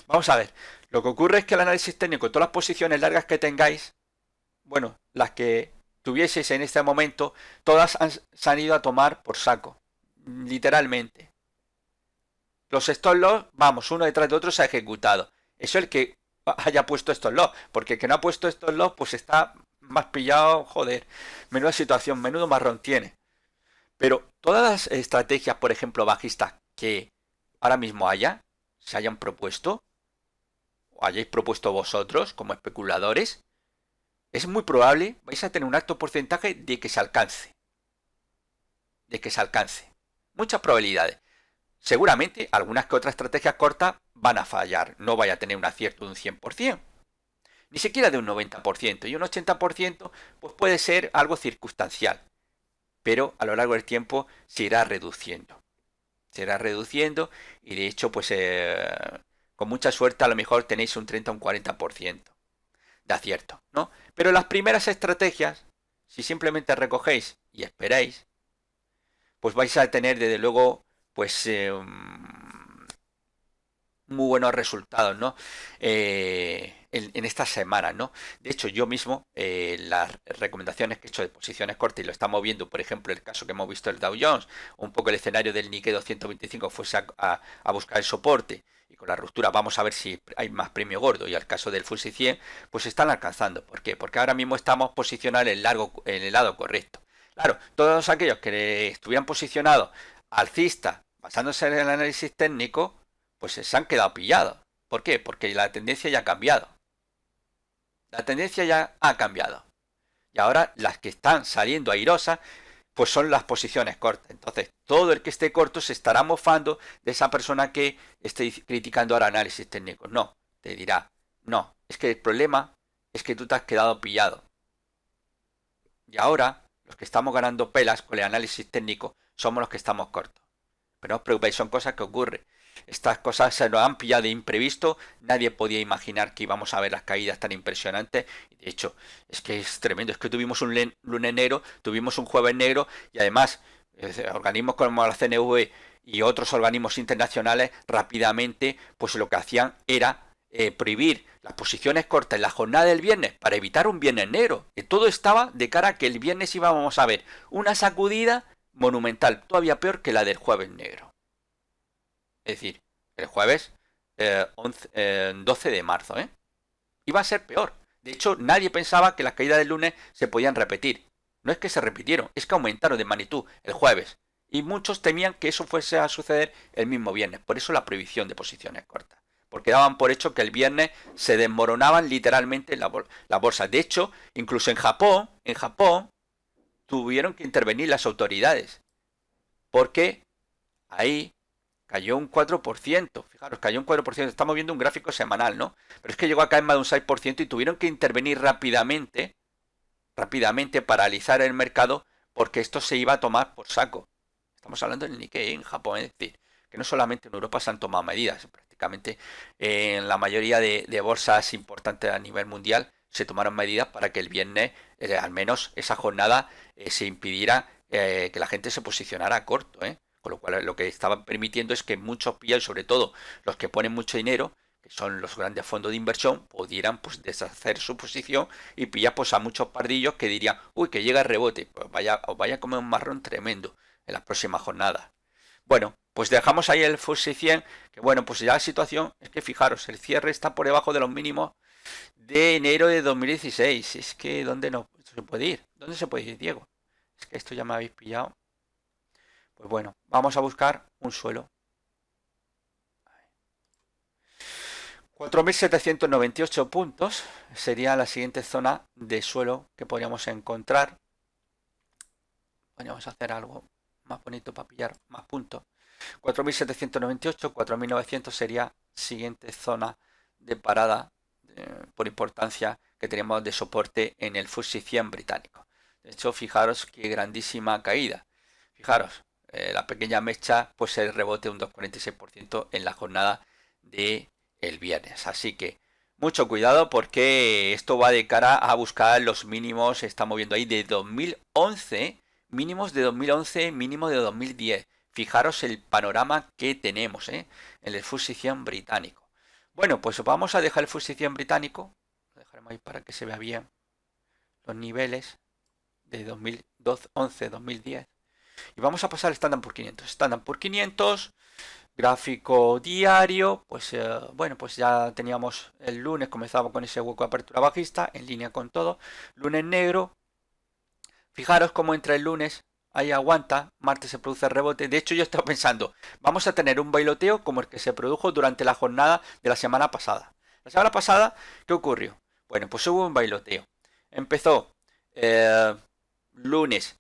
Vamos a ver. Lo que ocurre es que el análisis técnico, todas las posiciones largas que tengáis, bueno, las que tuvieseis en este momento, todas se han ido a tomar por saco. Literalmente. Los stop loss, vamos, uno detrás de otro se ha ejecutado. Eso es el que haya puesto stop loss, porque el que no ha puesto stop loss, pues está más pillado, joder, menuda situación, menudo marrón tiene. Pero todas las estrategias, por ejemplo, bajistas que ahora mismo se hayan propuesto, o hayáis propuesto vosotros como especuladores, es muy probable, vais a tener un alto porcentaje de que se alcance. De que se alcance. Muchas probabilidades. Seguramente algunas que otras estrategias cortas van a fallar. No vaya a tener un acierto de un 100%. Ni siquiera de un 90%. Y un 80% pues puede ser algo circunstancial. Pero a lo largo del tiempo se irá reduciendo. Se irá reduciendo y de hecho pues con mucha suerte a lo mejor tenéis un 30 o un 40% de acierto, ¿no? Pero las primeras estrategias, si simplemente recogéis y esperáis, pues vais a tener desde luego pues muy buenos resultados, ¿no? En estas semanas, ¿no? De hecho, yo mismo, las recomendaciones que he hecho de posiciones cortas, y lo estamos viendo, por ejemplo, el caso que hemos visto del Dow Jones, un poco el escenario del Nikkei 225 fuese a buscar el soporte, y con la ruptura vamos a ver si hay más premio gordo, y al caso del FTSE 100, pues están alcanzando. ¿Por qué? Porque ahora mismo estamos posicionados en el lado correcto. Claro, todos aquellos que estuvieran posicionados alcistas, basándose en el análisis técnico, pues se han quedado pillados. ¿Por qué? Porque la tendencia ya ha cambiado. La tendencia ya ha cambiado. Y ahora las que están saliendo airosas, pues son las posiciones cortas. Entonces, todo el que esté corto se estará mofando de esa persona que esté criticando ahora análisis técnicos. No, te dirá, no, es que el problema es que tú te has quedado pillado. Y ahora, los que estamos ganando pelas con el análisis técnico, somos los que estamos cortos. Pero no os preocupéis, son cosas que ocurren. Estas cosas se nos han pillado de imprevisto, nadie podía imaginar que íbamos a ver las caídas tan impresionantes. De hecho, es que es tremendo, es que tuvimos un lunes negro, tuvimos un jueves negro y además organismos como la CNV y otros organismos internacionales rápidamente pues lo que hacían era prohibir las posiciones cortas en la jornada del viernes para evitar un viernes negro. Que todo estaba de cara a que el viernes íbamos a ver una sacudida monumental, todavía peor que la del jueves negro. Es decir, el jueves 12 de marzo, iba a ser peor. De hecho, nadie pensaba que las caídas del lunes se podían repetir. No es que se repitieron, es que aumentaron de magnitud el jueves. Y muchos temían que eso fuese a suceder el mismo viernes. Por eso la prohibición de posiciones cortas. Porque daban por hecho que el viernes se desmoronaban literalmente la bolsa. De hecho, incluso en Japón tuvieron que intervenir las autoridades. Porque ahí cayó un 4%, fijaros, cayó un 4%, estamos viendo un gráfico semanal, ¿no? Pero es que llegó a caer más de un 6% y tuvieron que intervenir rápidamente para alisar el mercado porque esto se iba a tomar por saco. Estamos hablando del Nikkei en Japón, es decir, que no solamente en Europa se han tomado medidas, prácticamente en la mayoría de bolsas importantes a nivel mundial se tomaron medidas para que el viernes, al menos esa jornada, se impidiera que la gente se posicionara a corto, Con lo cual lo que estaba permitiendo es que muchos pillos, sobre todo los que ponen mucho dinero, que son los grandes fondos de inversión, pudieran pues deshacer su posición y pillar pues a muchos pardillos que dirían, uy, que llega el rebote, pues os vaya a comer un marrón tremendo en las próximas jornadas. Bueno, pues dejamos ahí el FTSE 100, que bueno, pues ya la situación es que fijaros, el cierre está por debajo de los mínimos de enero de 2016. Es que ¿dónde no se puede ir? ¿Dónde se puede ir, Diego? Es que esto ya me habéis pillado. Pues bueno, vamos a buscar un suelo. 4.798 puntos sería la siguiente zona de suelo que podríamos encontrar. Podríamos hacer algo más bonito para pillar más puntos. 4.798, 4.900 sería siguiente zona de parada por importancia que tenemos de soporte en el FTSE 100 británico. De hecho, fijaros qué grandísima caída. Fijaros, la pequeña mecha pues el rebote un 2,46% en la jornada de el viernes. Así que mucho cuidado porque esto va de cara a buscar los mínimos. Se está moviendo ahí de 2011, mínimos de 2011, mínimos de 2010. Fijaros el panorama que tenemos en el FTSE 100 británico. Bueno, pues vamos a dejar el FTSE 100 británico. Lo dejaremos ahí para que se vea bien los niveles de 2011, 2010. Y vamos a pasar al Standard Poor's 500. Standard Poor's 500, gráfico diario, pues bueno, pues ya teníamos el lunes, comenzaba con ese hueco de apertura bajista, en línea con todo. Lunes negro. Fijaros cómo entra el lunes, ahí aguanta, martes se produce rebote. De hecho, yo estaba pensando, vamos a tener un bailoteo como el que se produjo durante la jornada de la semana pasada. La semana pasada, ¿qué ocurrió? Bueno, pues hubo un bailoteo. Empezó lunes,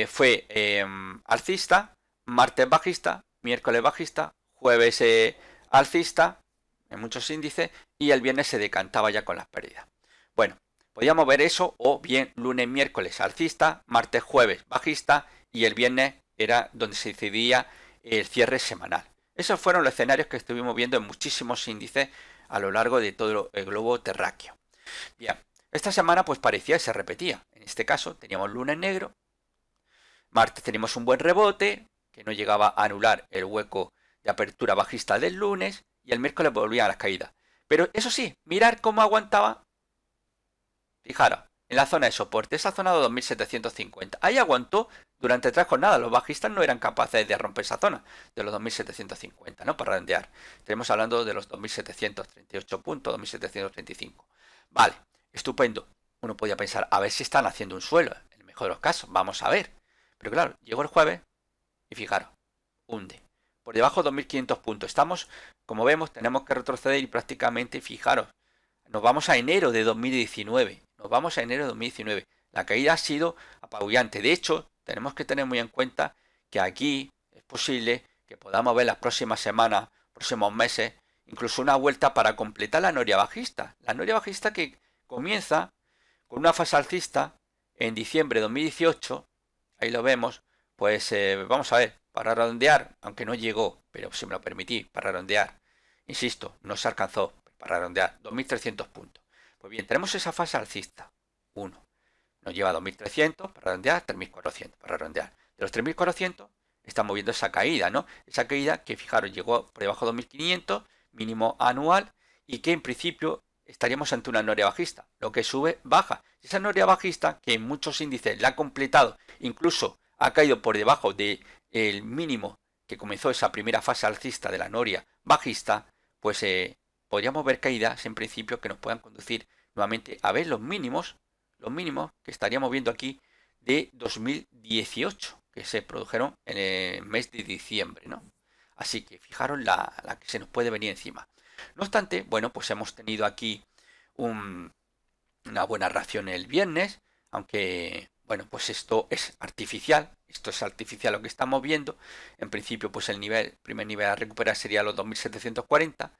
fue alcista, martes bajista, miércoles bajista, jueves alcista en muchos índices y el viernes se decantaba ya con las pérdidas. Bueno, podíamos ver eso, o bien lunes, miércoles alcista, martes, jueves bajista y el viernes era donde se decidía el cierre semanal. Esos fueron los escenarios que estuvimos viendo en muchísimos índices a lo largo de todo el globo terráqueo. Bien, esta semana pues parecía que se repetía. En este caso teníamos lunes negro, martes teníamos un buen rebote que no llegaba a anular el hueco de apertura bajista del lunes y el miércoles volvían a las caídas. Pero eso sí, mirar cómo aguantaba. Fijaros, en la zona de soporte, esa zona de 2750. Ahí aguantó durante 3 jornadas. Los bajistas no eran capaces de romper esa zona de los 2750, ¿no? Para redondear. Estaremos hablando de los 2738 puntos, 2735. Vale, estupendo. Uno podía pensar, a ver si están haciendo un suelo. En el mejor de los casos, vamos a ver. Pero claro, llegó el jueves y fijaros, hunde. Por debajo de 2500 puntos. Estamos, como vemos, tenemos que retroceder y prácticamente, fijaros, nos vamos a enero de 2019. Nos vamos a enero de 2019. La caída ha sido apabullante. De hecho, tenemos que tener muy en cuenta que aquí es posible que podamos ver las próximas semanas, próximos meses, incluso una vuelta para completar la noria bajista. La noria bajista que comienza con una fase alcista en diciembre de 2018. Ahí lo vemos. Pues vamos a ver, para redondear, aunque no llegó, pero si me lo permití, para redondear, insisto, no se alcanzó, para redondear, 2300 puntos. Pues bien, tenemos esa fase alcista, 1. Nos lleva a 2300, para redondear, 3400, para redondear. De los 3400, estamos viendo esa caída, ¿no? Esa caída que, fijaros, llegó por debajo de 2500, mínimo anual, y que en principio estaríamos ante una noria bajista. Lo que sube, baja. Esa noria bajista, que en muchos índices la ha completado, incluso ha caído por debajo del mínimo que comenzó esa primera fase alcista de la noria bajista, pues podríamos ver caídas en principio que nos puedan conducir nuevamente a ver los mínimos que estaríamos viendo aquí de 2018, que se produjeron en el mes de diciembre, ¿no? Así que fijaros la que se nos puede venir encima. No obstante, bueno, pues hemos tenido aquí una buena reacción el viernes, aunque bueno, pues esto es artificial lo que estamos viendo. En principio, pues el primer nivel a recuperar sería los 2740.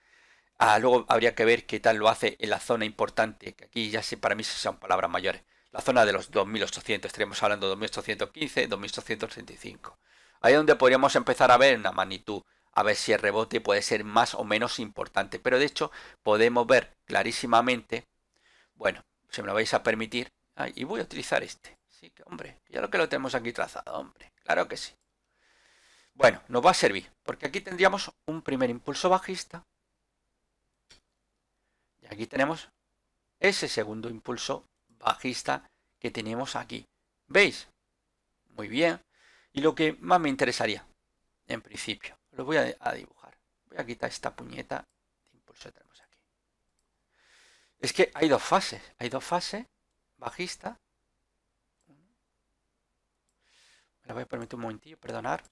Luego habría que ver qué tal lo hace en la zona importante, que aquí ya sé, para mí son palabras mayores. La zona de los 2800, estaríamos hablando de 2815, 2835. Ahí es donde podríamos empezar a ver una magnitud, a ver si el rebote puede ser más o menos importante. Pero de hecho, podemos ver clarísimamente, bueno, si me lo vais a permitir, y voy a utilizar este. Sí, que hombre, ya lo tenemos aquí trazado, hombre, claro que sí. Bueno, nos va a servir, porque aquí tendríamos un primer impulso bajista. Y aquí tenemos ese segundo impulso bajista que tenemos aquí. ¿Veis? Muy bien. Y lo que más me interesaría, en principio, lo voy a dibujar. Voy a quitar esta puñeta de impulso que tenemos aquí. Es que hay dos fases bajista. Me la voy a permitir un momentillo, perdonar.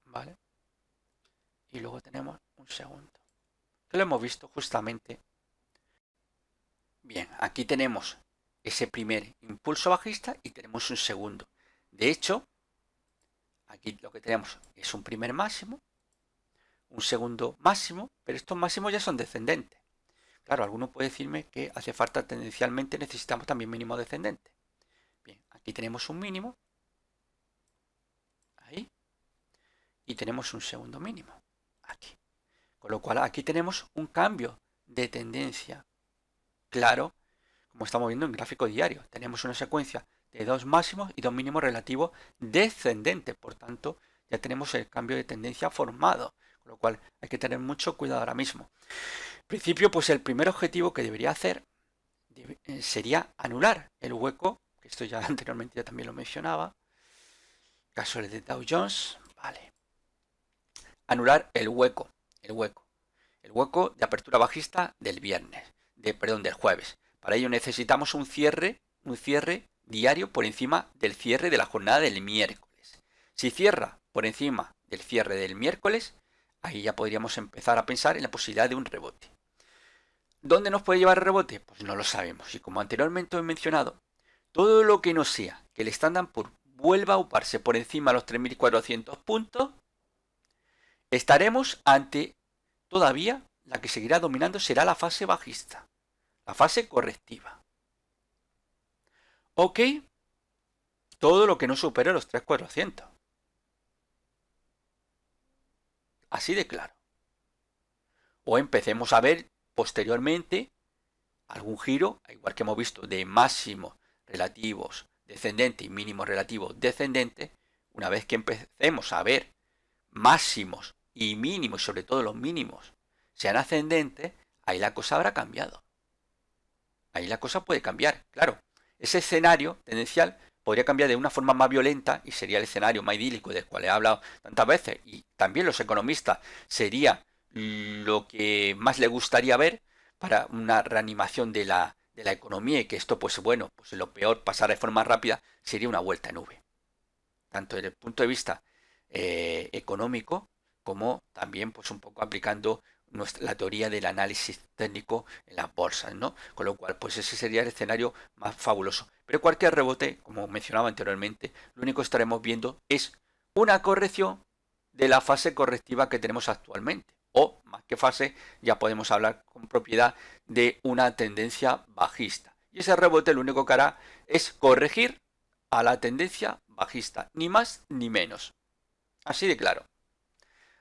Vale. Y luego tenemos un segundo. Que lo hemos visto justamente. Bien, aquí tenemos ese primer impulso bajista y tenemos un segundo. De hecho, aquí lo que tenemos es un primer máximo, un segundo máximo, pero estos máximos ya son descendentes. Claro, alguno puede decirme que hace falta tendencialmente, necesitamos también mínimo descendente. Bien, aquí tenemos un mínimo. Ahí. Y tenemos un segundo mínimo. Aquí. Con lo cual aquí tenemos un cambio de tendencia. Claro, como estamos viendo en gráfico diario. Tenemos una secuencia de dos máximos y dos mínimos relativos descendentes. Por tanto, ya tenemos el cambio de tendencia formado. Con lo cual hay que tener mucho cuidado ahora mismo. En principio, pues el primer objetivo que debería hacer sería anular el hueco, que esto ya anteriormente ya también lo mencionaba. Caso de Dow Jones, vale. Anular el hueco de apertura bajista del viernes, del jueves. Para ello necesitamos un cierre diario por encima del cierre de la jornada del miércoles. Si cierra por encima del cierre del miércoles, ahí ya podríamos empezar a pensar en la posibilidad de un rebote. ¿Dónde nos puede llevar el rebote? Pues no lo sabemos. Y como anteriormente he mencionado, todo lo que no sea que el Standard & Poor's vuelva a uparse por encima de los 3.400 puntos, estaremos ante todavía la que seguirá dominando será la fase bajista, la fase correctiva. Ok, todo lo que no supere los 3.400. Así de claro. O empecemos a ver posteriormente algún giro, igual que hemos visto, de máximos relativos descendentes y mínimos relativos descendentes. Una vez que empecemos a ver máximos y mínimos, sobre todo los mínimos, sean ascendentes, ahí la cosa habrá cambiado. Ahí la cosa puede cambiar, claro. Ese escenario tendencial podría cambiar de una forma más violenta y sería el escenario más idílico del cual he hablado tantas veces, y también los economistas sería lo que más les gustaría ver para una reanimación de la economía, y que esto, pues bueno, pues lo peor pasara de forma rápida, sería una vuelta en V. Tanto desde el punto de vista económico, como también pues un poco aplicando la teoría del análisis técnico en las bolsas, ¿no? Con lo cual, pues ese sería el escenario más fabuloso. Pero cualquier rebote, como mencionaba anteriormente, lo único que estaremos viendo es una corrección de la fase correctiva que tenemos actualmente. O, más que fase, ya podemos hablar con propiedad de una tendencia bajista. Y ese rebote lo único que hará es corregir a la tendencia bajista, ni más ni menos. Así de claro.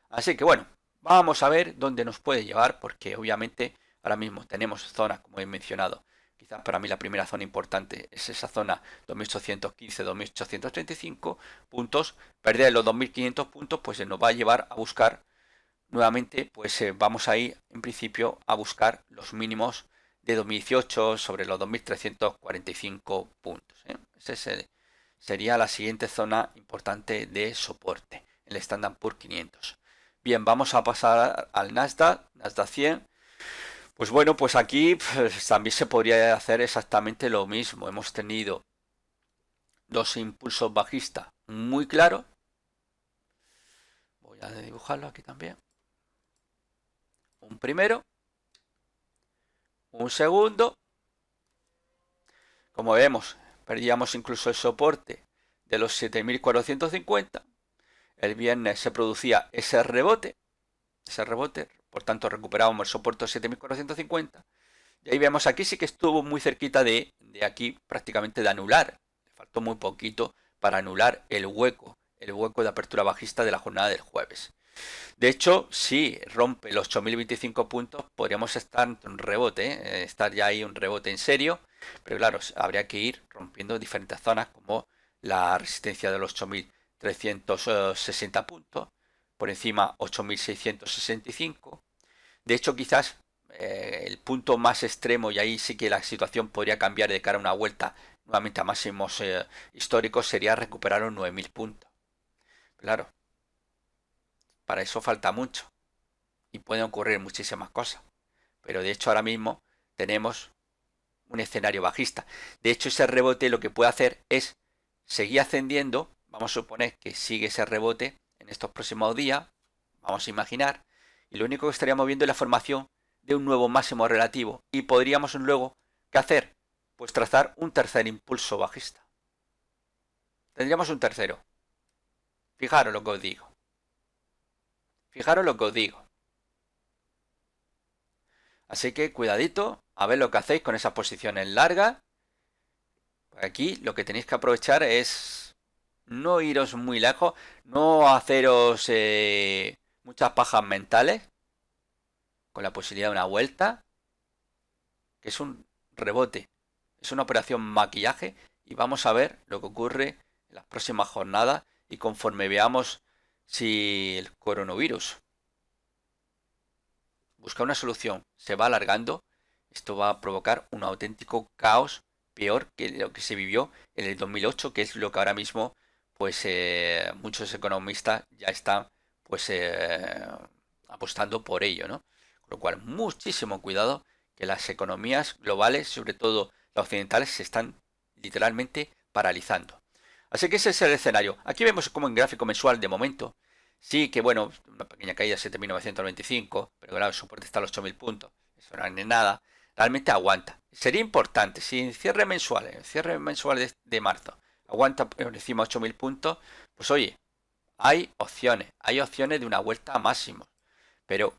Así que bueno, vamos a ver dónde nos puede llevar, porque obviamente ahora mismo tenemos zonas, como he mencionado. Quizás para mí la primera zona importante es esa zona 2815-2835 puntos. Perder los 2500 puntos pues nos va a llevar a buscar nuevamente, pues vamos a ir en principio a buscar los mínimos de 2018 sobre los 2345 puntos. Esa sería la siguiente zona importante de soporte, el Standard & Poor's 500. Bien, vamos a pasar al Nasdaq 100. Pues bueno, pues aquí pues, también se podría hacer exactamente lo mismo. Hemos tenido dos impulsos bajistas muy claros. Voy a dibujarlo aquí también. Un primero, un segundo. Como vemos, perdíamos incluso el soporte de los 7450. El viernes se producía ese rebote, por tanto recuperábamos el soporte de 7450. Y ahí vemos aquí sí que estuvo muy cerquita de aquí prácticamente de anular. Le faltó muy poquito para anular el hueco de apertura bajista de la jornada del jueves. De hecho, si rompe los 8025 puntos, podríamos estar en un rebote, estar ya ahí un rebote en serio, pero claro, habría que ir rompiendo diferentes zonas como la resistencia de los 8360 puntos, por encima 8665. De hecho, quizás el punto más extremo, y ahí sí que la situación podría cambiar de cara a una vuelta nuevamente a máximos históricos, sería recuperar los 9000 puntos. Claro. Para eso falta mucho y pueden ocurrir muchísimas cosas. Pero de hecho ahora mismo tenemos un escenario bajista. De hecho ese rebote lo que puede hacer es seguir ascendiendo. Vamos a suponer que sigue ese rebote en estos próximos días. Vamos a imaginar. Y lo único que estaríamos viendo es la formación de un nuevo máximo relativo. Y podríamos luego, ¿qué hacer? Pues trazar un tercer impulso bajista. Tendríamos un tercero. Fijaros lo que os digo. Fijaros lo que os digo. Así que cuidadito, a ver lo que hacéis con esas posiciones largas. Aquí lo que tenéis que aprovechar es no iros muy lejos, no haceros muchas pajas mentales con la posibilidad de una vuelta, que es un rebote, es una operación maquillaje, y vamos a ver lo que ocurre en las próximas jornadas y conforme veamos si el coronavirus busca una solución, se va alargando, esto va a provocar un auténtico caos peor que lo que se vivió en el 2008, que es lo que ahora mismo pues muchos economistas ya están pues apostando por ello, ¿no? Con lo cual muchísimo cuidado, que las economías globales, sobre todo las occidentales, se están literalmente paralizando. Así que ese es el escenario. Aquí vemos como en gráfico mensual de momento, sí que bueno, una pequeña caída de 7.925, pero claro, el soporte está a los 8.000 puntos, eso no es nada, realmente aguanta. Sería importante, si en cierre mensual, de marzo, aguanta por encima de 8.000 puntos, pues oye, hay opciones de una vuelta a máximos, pero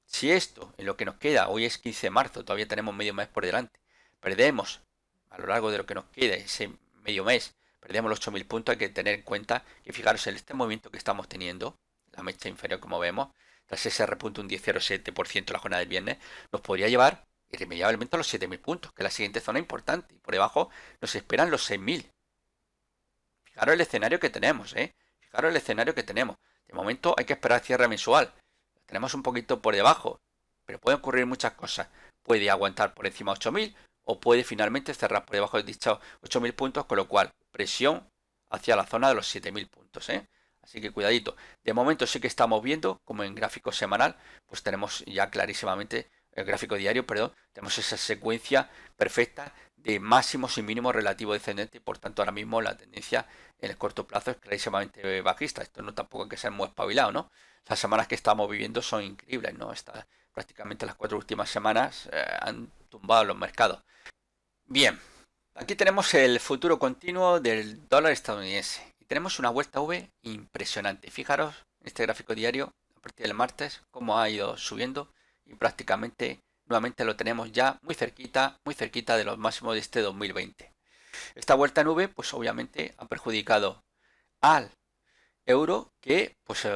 si esto, en lo que nos queda, hoy es 15 de marzo, todavía tenemos medio mes por delante, perdemos a lo largo de lo que nos queda, ese medio mes, perdemos los 8.000 puntos, hay que tener en cuenta que fijaros en este movimiento que estamos teniendo, la mecha inferior como vemos, tras ese repunte un 10,07% la jornada del viernes, nos podría llevar irremediablemente a los 7.000 puntos, que es la siguiente zona importante, y por debajo nos esperan los 6.000. Fijaros el escenario que tenemos, fijaros el escenario que tenemos. De momento hay que esperar cierre mensual. Tenemos un poquito por debajo, pero pueden ocurrir muchas cosas. Puede aguantar por encima de 8.000 o puede finalmente cerrar por debajo de dichos 8.000 puntos, con lo cual presión hacia la zona de los 7.000 puntos. Así que cuidadito. De momento sí que estamos viendo, como en gráfico semanal, pues tenemos ya clarísimamente, el gráfico diario, perdón, tenemos esa secuencia perfecta de máximos y mínimos relativos descendentes, y por tanto ahora mismo la tendencia en el corto plazo es clarísimamente bajista. Esto no tampoco hay que ser muy espabilado, ¿no? Las semanas que estamos viviendo son increíbles, ¿no? Prácticamente las 4 últimas semanas han tumbado los mercados. Bien, aquí tenemos el futuro continuo del dólar estadounidense y tenemos una vuelta V impresionante. Fijaros en este gráfico diario a partir del martes cómo ha ido subiendo y prácticamente nuevamente lo tenemos ya muy cerquita de los máximos de este 2020. Esta vuelta en V pues obviamente ha perjudicado al euro, que pues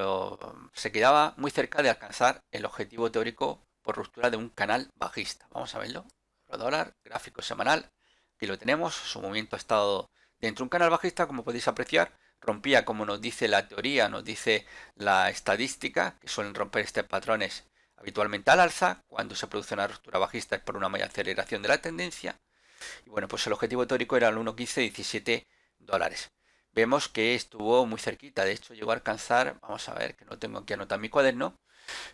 se quedaba muy cerca de alcanzar el objetivo teórico por ruptura de un canal bajista. Vamos a verlo. Dólar, gráfico semanal. Aquí lo tenemos. Su movimiento ha estado dentro de un canal bajista, como podéis apreciar. Rompía, como nos dice la teoría, nos dice la estadística, que suelen romper estos patrones habitualmente al alza. Cuando se produce una ruptura bajista es por una mayor aceleración de la tendencia. Y bueno, pues el objetivo teórico era el 1.1517 dólares. Vemos que estuvo muy cerquita, de hecho llegó a alcanzar, vamos a ver, que no tengo aquí anotado en mi cuaderno,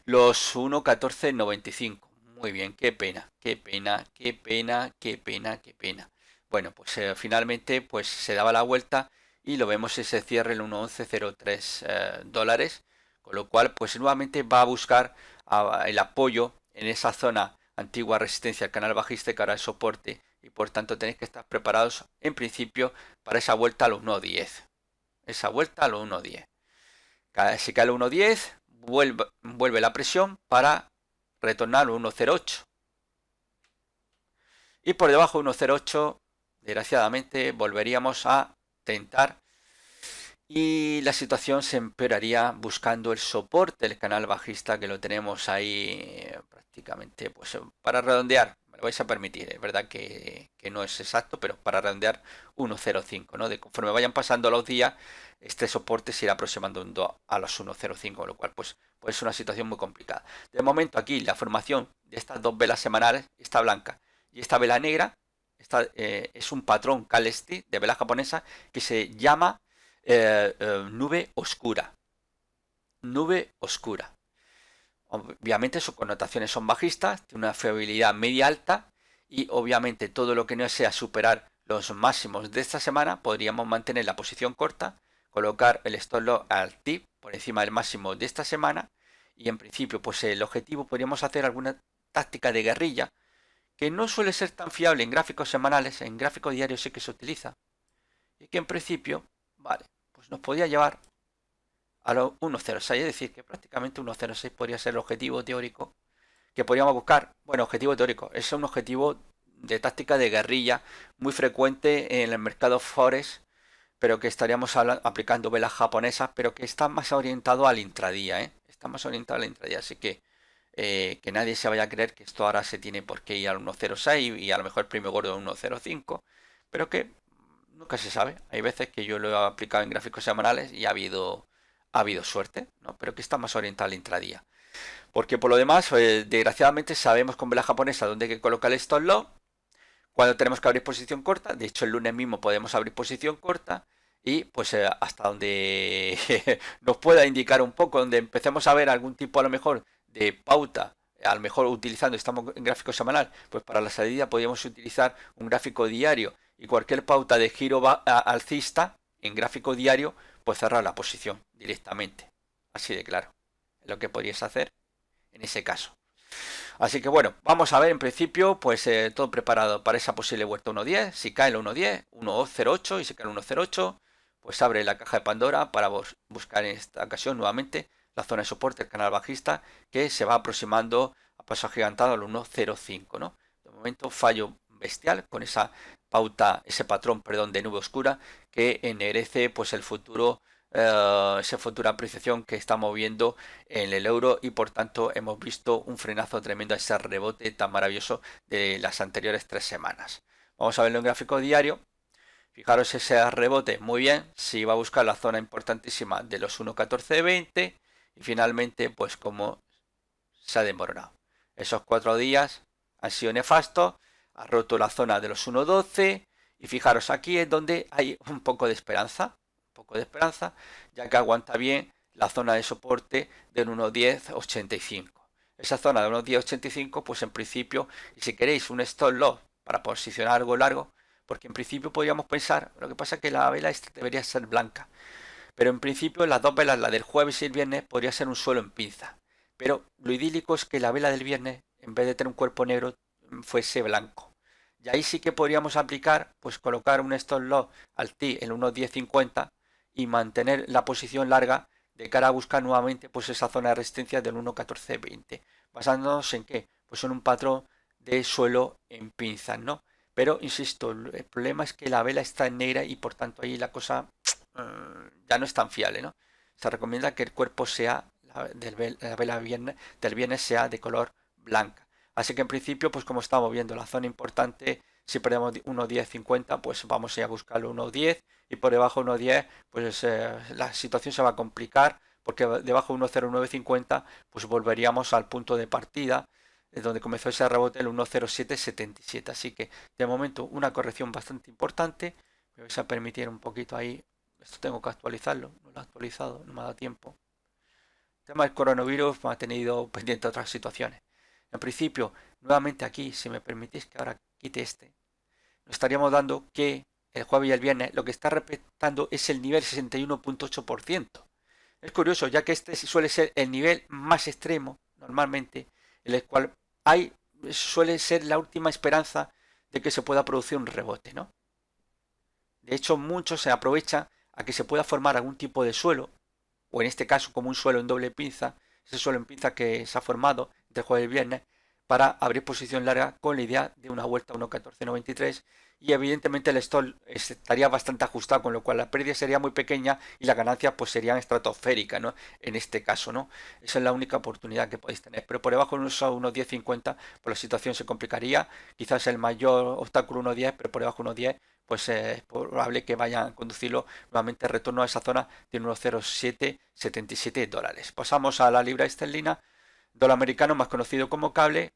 los 1.1495. Muy bien, qué pena, qué pena, qué pena, qué pena, qué pena. Bueno, pues finalmente pues se daba la vuelta y lo vemos ese cierre en 1.1103 dólares, con lo cual pues nuevamente va a buscar el apoyo en esa zona antigua resistencia al canal bajista, que ahora es soporte, y por tanto tenéis que estar preparados en principio para esa vuelta a los 1.10. Esa vuelta a los 1.10. Si cae al 1.10, vuelve la presión para retornar a 1.08. Y por debajo de 1.08, desgraciadamente, volveríamos a tentar. Y la situación se empeoraría buscando el soporte del canal bajista, que lo tenemos ahí prácticamente, pues para redondear. Me lo vais a permitir, es verdad que no es exacto, pero para redondear 1.05, ¿no? Conforme vayan pasando los días, este soporte se irá aproximando a los 1.05, lo cual pues puede ser una situación muy complicada. De momento aquí la formación de estas dos velas semanales, esta blanca y esta vela negra, es un patrón candlestick de vela japonesa que se llama nube oscura. Nube oscura. Obviamente sus connotaciones son bajistas, tiene una fiabilidad media alta y obviamente todo lo que no sea superar los máximos de esta semana, podríamos mantener la posición corta, colocar el stop loss al tip por encima del máximo de esta semana y en principio pues el objetivo podríamos hacer alguna táctica de guerrilla que no suele ser tan fiable en gráficos semanales, en gráficos diarios sí que se utiliza y que en principio, vale, pues nos podría llevar a los 1.06, es decir, que prácticamente 1.06 podría ser el objetivo teórico que podríamos buscar. Bueno, objetivo teórico, es un objetivo de táctica de guerrilla muy frecuente en el mercado Forex, pero que estaríamos aplicando velas japonesas, pero que está más orientado al intradía, está más orientado al intradía, así que nadie se vaya a creer que esto ahora se tiene por qué ir al 1.06 y a lo mejor el premio gordo 1.05, pero que nunca se sabe. Hay veces que yo lo he aplicado en gráficos semanales y ha habido suerte, ¿no? Pero que está más orientado al intradía. Porque por lo demás, desgraciadamente sabemos con vela japonesa dónde hay que colocar el stop loss, cuando tenemos que abrir posición corta. De hecho, el lunes mismo podemos abrir posición corta y pues hasta donde nos pueda indicar un poco, donde empecemos a ver algún tipo a lo mejor de pauta, a lo mejor utilizando, estamos en gráfico semanal, pues para la salida podríamos utilizar un gráfico diario y cualquier pauta de giro alcista en gráfico diario, pues cerrar la posición directamente. Así de claro, es lo que podrías hacer en ese caso. Así que bueno, vamos a ver en principio, pues todo preparado para esa posible vuelta 1.10. Si cae el 1.10, 1.08 y si cae el 1.08, pues abre la caja de Pandora para buscar en esta ocasión nuevamente la zona de soporte, el canal bajista, que se va aproximando a paso agigantado al 1.05, ¿no? De momento fallo bestial con esa pauta, ese patrón, perdón, de nube oscura que ennegrece pues el futuro, esa futura apreciación que estamos viendo en el euro, y por tanto hemos visto un frenazo tremendo a ese rebote tan maravilloso de las anteriores 3 semanas. Vamos a verlo en gráfico diario. Fijaros ese rebote, muy bien, si va a buscar la zona importantísima de los 1.1420 y finalmente pues como se ha desmoronado. Esos 4 días han sido nefastos, ha roto la zona de los 1.12 y fijaros, aquí es donde hay un poco de esperanza, ya que aguanta bien la zona de soporte del 1.1085. Esa zona de 1.1085, pues en principio, y si queréis un stop loss para posicionar algo largo, porque en principio podríamos pensar, lo que pasa es que la vela esta debería ser blanca, pero en principio las dos velas, la del jueves y el viernes, podría ser un suelo en pinza, pero lo idílico es que la vela del viernes, en vez de tener un cuerpo negro, fuese blanco, y ahí sí que podríamos aplicar, pues colocar un stop loss al TI en 1.1050 y mantener la posición larga de cara a buscar nuevamente pues esa zona de resistencia del 1.1420, basándonos en qué, pues en un patrón de suelo en pinzas, ¿no? Pero insisto, el problema es que la vela está en negra y por tanto ahí la cosa ya no es tan fiable, ¿no? Se recomienda que el cuerpo sea, la vela del viernes sea de color blanca. Así que en principio, pues como estamos viendo, la zona importante, si perdemos 1.1050, pues vamos a ir a buscarlo 1.10 y por debajo de 1.10, pues la situación se va a complicar porque debajo de 1.0950, pues volveríamos al punto de partida donde comenzó ese rebote el 1.0777. Así que de momento una corrección bastante importante. Me vais a permitir un poquito ahí. Esto tengo que actualizarlo. No lo he actualizado, no me ha dado tiempo. El tema del coronavirus me ha tenido pendiente otras situaciones. En principio, nuevamente aquí, si me permitís que ahora quite este, nos estaríamos dando que el jueves y el viernes lo que está respetando es el nivel 61.8%. Es curioso, ya que este suele ser el nivel más extremo, normalmente, en el cual suele ser la última esperanza de que se pueda producir un rebote, ¿no? De hecho, muchos se aprovechan a que se pueda formar algún tipo de suelo, o en este caso como un suelo en doble pinza, ese suelo en pinza que se ha formado entre el jueves y el viernes, para abrir posición larga con la idea de una vuelta a 1.1493, y evidentemente el stop estaría bastante ajustado, con lo cual la pérdida sería muy pequeña y las ganancias pues serían estratosféricas, ¿no? En este caso, ¿no? Esa es la única oportunidad que podéis tener, pero por debajo de unos 10.50 pues la situación se complicaría, quizás el mayor obstáculo 1.10, pero por debajo de 1.10 pues es probable que vayan a conducirlo nuevamente retorno a esa zona de unos 0.777 dólares. Pasamos a la libra esterlina. Dólar americano, más conocido como cable,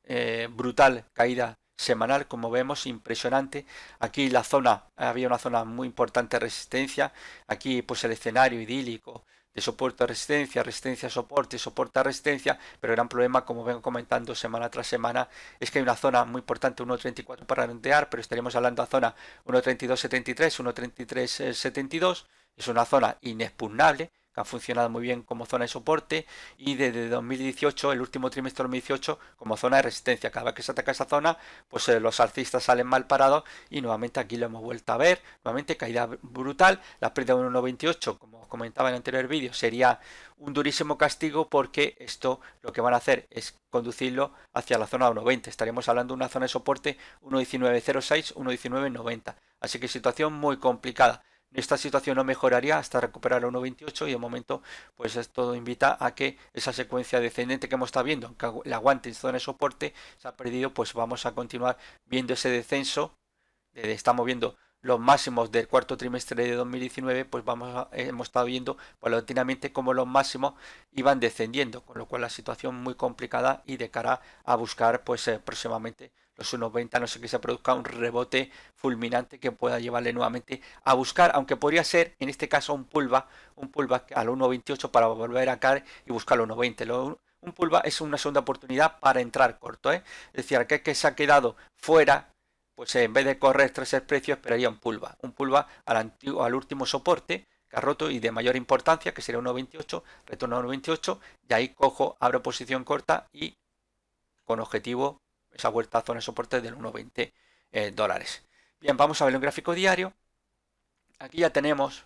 brutal caída semanal, como vemos, impresionante. Aquí la zona, había una zona muy importante de resistencia. Aquí pues el escenario idílico de soporte a resistencia, resistencia a soporte, soporte a resistencia, pero el gran problema, como vengo comentando semana tras semana, es que hay una zona muy importante, 1.34 para redondear, pero estaríamos hablando de zona 1.3273, 1.3372, es una zona inexpugnable, que ha funcionado muy bien como zona de soporte, y desde 2018, el último trimestre de 2018, como zona de resistencia. Cada vez que se ataca esa zona, pues los alcistas salen mal parados, y nuevamente aquí lo hemos vuelto a ver, nuevamente caída brutal, la pérdida de 1.98, como os comentaba en el anterior vídeo, sería un durísimo castigo, porque esto lo que van a hacer es conducirlo hacia la zona 1.20, estaremos hablando de una zona de soporte 1.1906, 1.1990, así que situación muy complicada. Esta situación no mejoraría hasta recuperar el 1.28, y de momento pues esto invita a que esa secuencia descendente que hemos estado viendo, aunque el aguante en zona de soporte se ha perdido, pues vamos a continuar viendo ese descenso. Estamos viendo los máximos del cuarto trimestre de 2019, pues hemos estado viendo paulatinamente cómo los máximos iban descendiendo, con lo cual la situación muy complicada, y de cara a buscar pues próximamente los 1.20, no sé que se produzca un rebote fulminante que pueda llevarle nuevamente a buscar, aunque podría ser en este caso un pullback al 1.28 para volver a caer y buscar el 1.20. Un pullback es una segunda oportunidad para entrar corto, ¿eh? Es decir, aquel que se ha quedado fuera pues en vez de correr tras el precio esperaría un pullback al último soporte que ha roto y de mayor importancia, que sería 1.28, retorno a 1.28, y ahí cojo, abro posición corta y con objetivo esa vuelta a zona de soporte del 1.20 dólares. Bien, vamos a ver un gráfico diario. Aquí ya tenemos,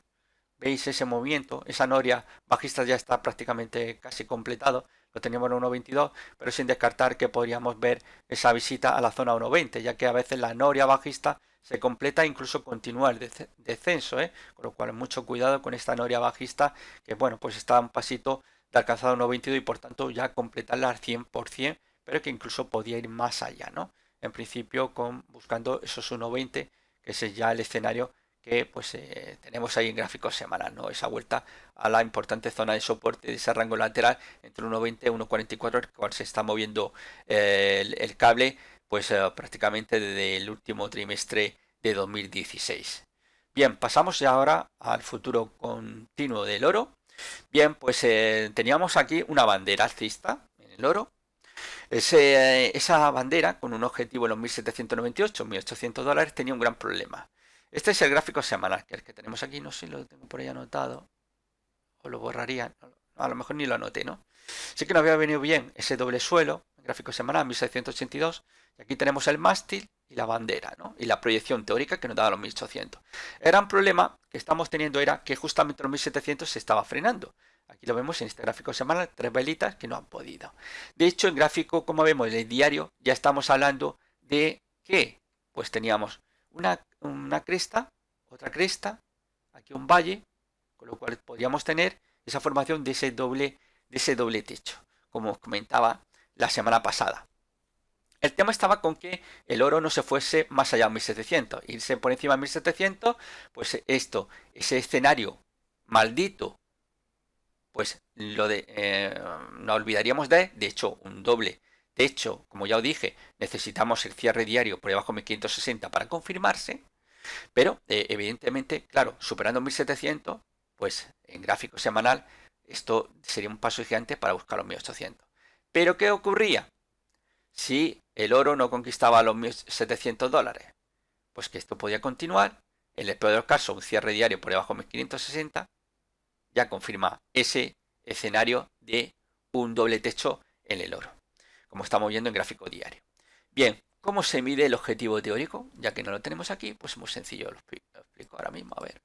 veis ese movimiento, esa noria bajista ya está prácticamente casi completado. Lo teníamos en 1.22, pero sin descartar que podríamos ver esa visita a la zona 1.20, ya que a veces la noria bajista se completa e incluso continúa el descenso, con lo cual mucho cuidado con esta noria bajista, que bueno, pues está a un pasito de alcanzar 1.22 y por tanto ya completarla al 100%, pero que incluso podía ir más allá, ¿no? En principio buscando esos 1.20, que ese es ya el escenario que pues tenemos ahí en gráfico semanal, ¿no? Esa vuelta a la importante zona de soporte de ese rango lateral entre 1.20 y 1.44, el cual se está moviendo el cable pues prácticamente desde el último trimestre de 2016. Bien, pasamos ya ahora al futuro continuo del oro. Bien, pues teníamos aquí una bandera alcista en el oro. Esa bandera con un objetivo en los 1.798, 1.800 dólares tenía un gran problema. Este es el gráfico semanal, que es el que tenemos aquí. No sé si lo tengo por ahí anotado. O lo borraría. A lo mejor ni lo anoté, ¿no? Sí que nos había venido bien ese doble suelo, el gráfico semanal, 1.682. Y aquí tenemos el mástil y la bandera, ¿no? Y la proyección teórica que nos daba los 1.800. El gran problema que estamos teniendo era que justamente los 1.700 se estaba frenando. Aquí lo vemos en este gráfico semanal, 3 velitas que no han podido. De hecho, en gráfico, como vemos en el diario, ya estamos hablando de que pues teníamos una cresta, otra cresta, aquí un valle, con lo cual podríamos tener esa formación de ese doble techo, como os comentaba la semana pasada. El tema estaba con que el oro no se fuese más allá de 1.700, irse por encima de 1.700, pues ese escenario maldito, pues no olvidaríamos de hecho, un doble techo, como ya os dije, necesitamos el cierre diario por debajo de 1.560 para confirmarse, pero evidentemente, claro, superando 1.700, pues en gráfico semanal esto sería un paso gigante para buscar los 1.800. Pero ¿qué ocurría si el oro no conquistaba los 1.700 dólares? Pues que esto podía continuar, en el peor de los casos un cierre diario por debajo de 1.560, ya confirma ese escenario de un doble techo en el oro, como estamos viendo en gráfico diario. Bien, ¿cómo se mide el objetivo teórico? Ya que no lo tenemos aquí, pues muy sencillo, lo explico ahora mismo. A ver,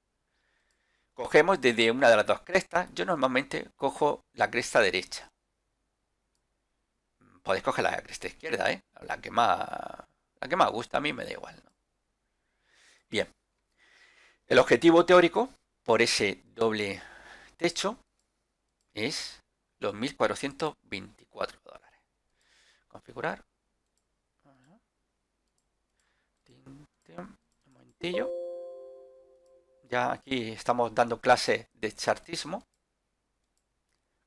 cogemos desde una de las dos crestas. Yo normalmente cojo la cresta derecha. Podéis coger la cresta izquierda, la que más gusta, a mí me da igual, ¿no? Bien, el objetivo teórico por ese doble techo es los 1.424 dólares. Configurar. Un momentillo. Ya aquí estamos dando clase de chartismo,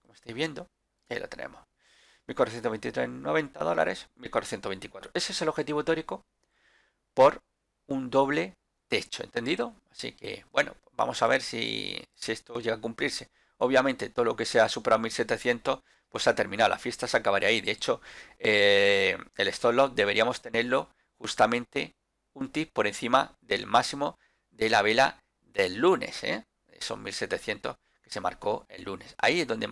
como estáis viendo. Ahí lo tenemos. 1.423,90 dólares, 1.424. Ese es el objetivo teórico por un doble techo, ¿entendido? Así que, bueno, vamos a ver si esto llega a cumplirse. Obviamente, todo lo que sea superado 1.700, pues ha terminado. La fiesta se acabaría ahí. De hecho, el stop loss deberíamos tenerlo justamente un tick por encima del máximo de la vela del lunes, Son 1.700 que se marcó el lunes. Ahí es donde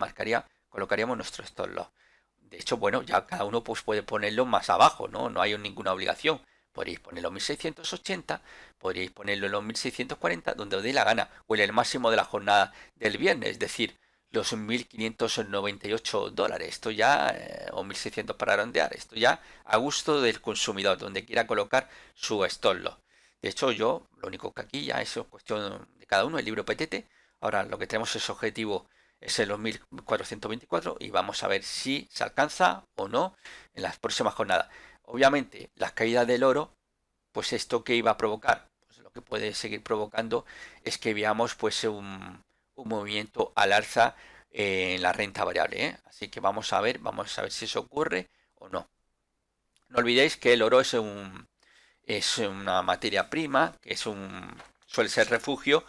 colocaríamos nuestro stop loss. De hecho, bueno, ya cada uno pues puede ponerlo más abajo, ¿no? No hay ninguna obligación. Podríais ponerlo en 1.680, podríais ponerlo en los 1.640, donde os dé la gana, o en el máximo de la jornada del viernes, es decir, los 1.598 dólares. Esto ya, o 1.600 para redondear, esto ya a gusto del consumidor, donde quiera colocar su stop loss. De hecho, yo, lo único que aquí ya es cuestión de cada uno, el libro PTT. Ahora lo que tenemos es objetivo, es en los 1.424 y vamos a ver si se alcanza o no en las próximas jornadas. Obviamente, las caídas del oro, pues esto que iba a provocar, pues lo que puede seguir provocando es que veamos pues un movimiento al alza en la renta variable, Así que vamos a ver si eso ocurre o no. No olvidéis que el oro es una materia prima, que suele ser refugio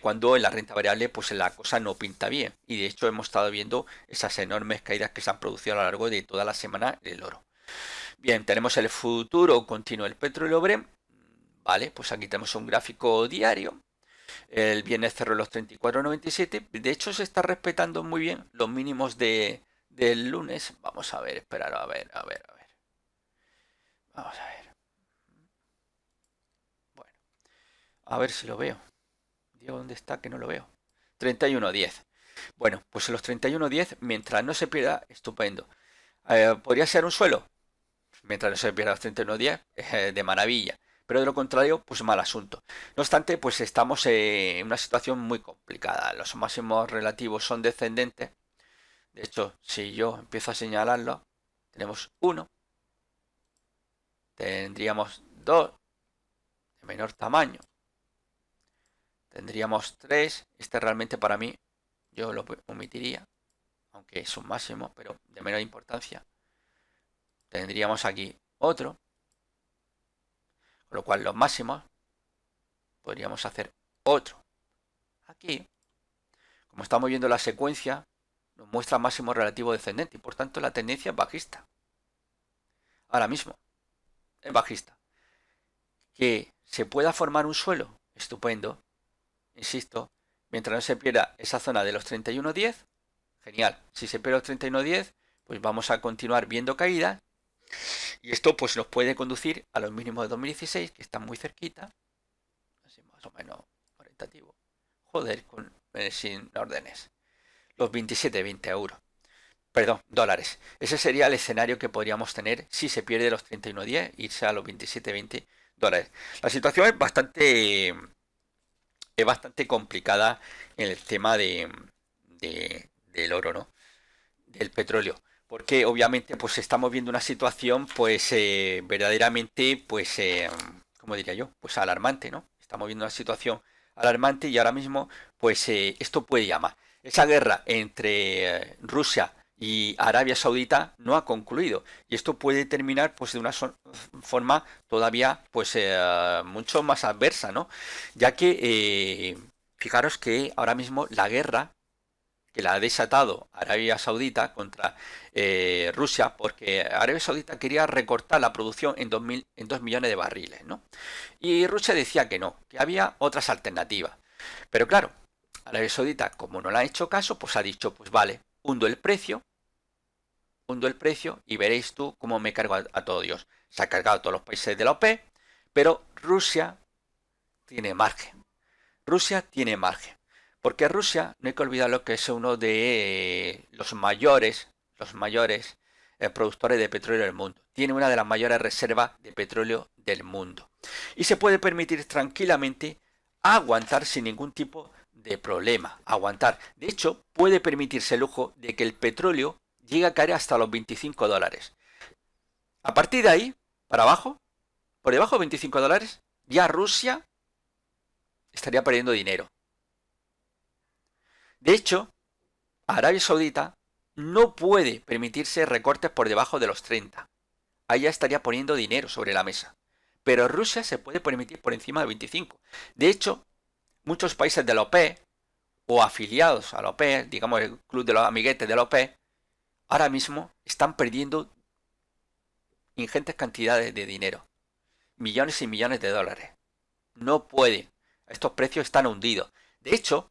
cuando en la renta variable pues la cosa no pinta bien. Y de hecho hemos estado viendo esas enormes caídas que se han producido a lo largo de toda la semana del oro. Bien, tenemos el futuro continuo del petróleo Brent. Vale, pues aquí tenemos un gráfico diario. El viernes cerró los 34,97. De hecho, se está respetando muy bien los mínimos del lunes. Vamos a ver, esperar, a ver. Vamos a ver. Bueno, a ver si lo veo. Diego, ¿dónde está? Que no lo veo. 31,10. Bueno, pues en los 31,10, mientras no se pierda, estupendo. ¿Podría ser un suelo? Mientras no se pierda los 31,10, de maravilla. Pero de lo contrario, pues mal asunto. No obstante, pues estamos en una situación muy complicada. Los máximos relativos son descendentes. De hecho, si yo empiezo a señalarlo, tenemos 1, tendríamos 2 de menor tamaño, tendríamos 3. Este realmente para mí, yo lo omitiría, aunque es un máximo, pero de menor importancia. Tendríamos aquí otro, con lo cual los máximos podríamos hacer otro. Aquí, como estamos viendo la secuencia, nos muestra máximo relativo descendente y por tanto la tendencia es bajista. Ahora mismo es bajista. Que se pueda formar un suelo, estupendo. Insisto, mientras no se pierda esa zona de los 31,10, genial. Si se pierde los 31,10, pues vamos a continuar viendo caídas. Y esto pues nos puede conducir a los mínimos de 2016, que están muy cerquita. Así más o menos orientativo. Joder, sin órdenes. Los 27,20 euros. Perdón, dólares. Ese sería el escenario que podríamos tener si se pierde los 31,10, irse a los 27,20 dólares. La situación es bastante complicada en el tema del oro, ¿no? Del petróleo. Porque obviamente pues estamos viendo una situación pues verdaderamente pues, ¿cómo diría yo? Pues alarmante, ¿no? Estamos viendo una situación alarmante y ahora mismo pues esto puede llamar. Esa guerra entre Rusia y Arabia Saudita no ha concluido y esto puede terminar pues de una forma todavía pues mucho más adversa, ¿no? Ya que fijaros que ahora mismo la guerra que la ha desatado Arabia Saudita contra Rusia, porque Arabia Saudita quería recortar la producción en 2 millones de barriles, ¿no? Y Rusia decía que no, que había otras alternativas. Pero claro, Arabia Saudita, como no le ha hecho caso, pues ha dicho, pues vale, hundo el precio y veréis tú cómo me cargo a todo Dios. Se ha cargado a todos los países de la OPEP, pero Rusia tiene margen. Rusia tiene margen. Porque Rusia, no hay que olvidar lo que es uno de los mayores productores de petróleo del mundo. Tiene una de las mayores reservas de petróleo del mundo. Y se puede permitir tranquilamente aguantar sin ningún tipo de problema. Aguantar. De hecho, puede permitirse el lujo de que el petróleo llegue a caer hasta los 25 dólares. A partir de ahí, para abajo, por debajo de 25 dólares, ya Rusia estaría perdiendo dinero. De hecho, Arabia Saudita no puede permitirse recortes por debajo de los 30. Ahí ya estaría poniendo dinero sobre la mesa. Pero Rusia se puede permitir por encima de 25. De hecho, muchos países de la OPEP o afiliados a la OPEP, digamos el club de los amiguetes de la OPEP, ahora mismo están perdiendo ingentes cantidades de dinero. Millones y millones de dólares. No puede. Estos precios están hundidos. De hecho,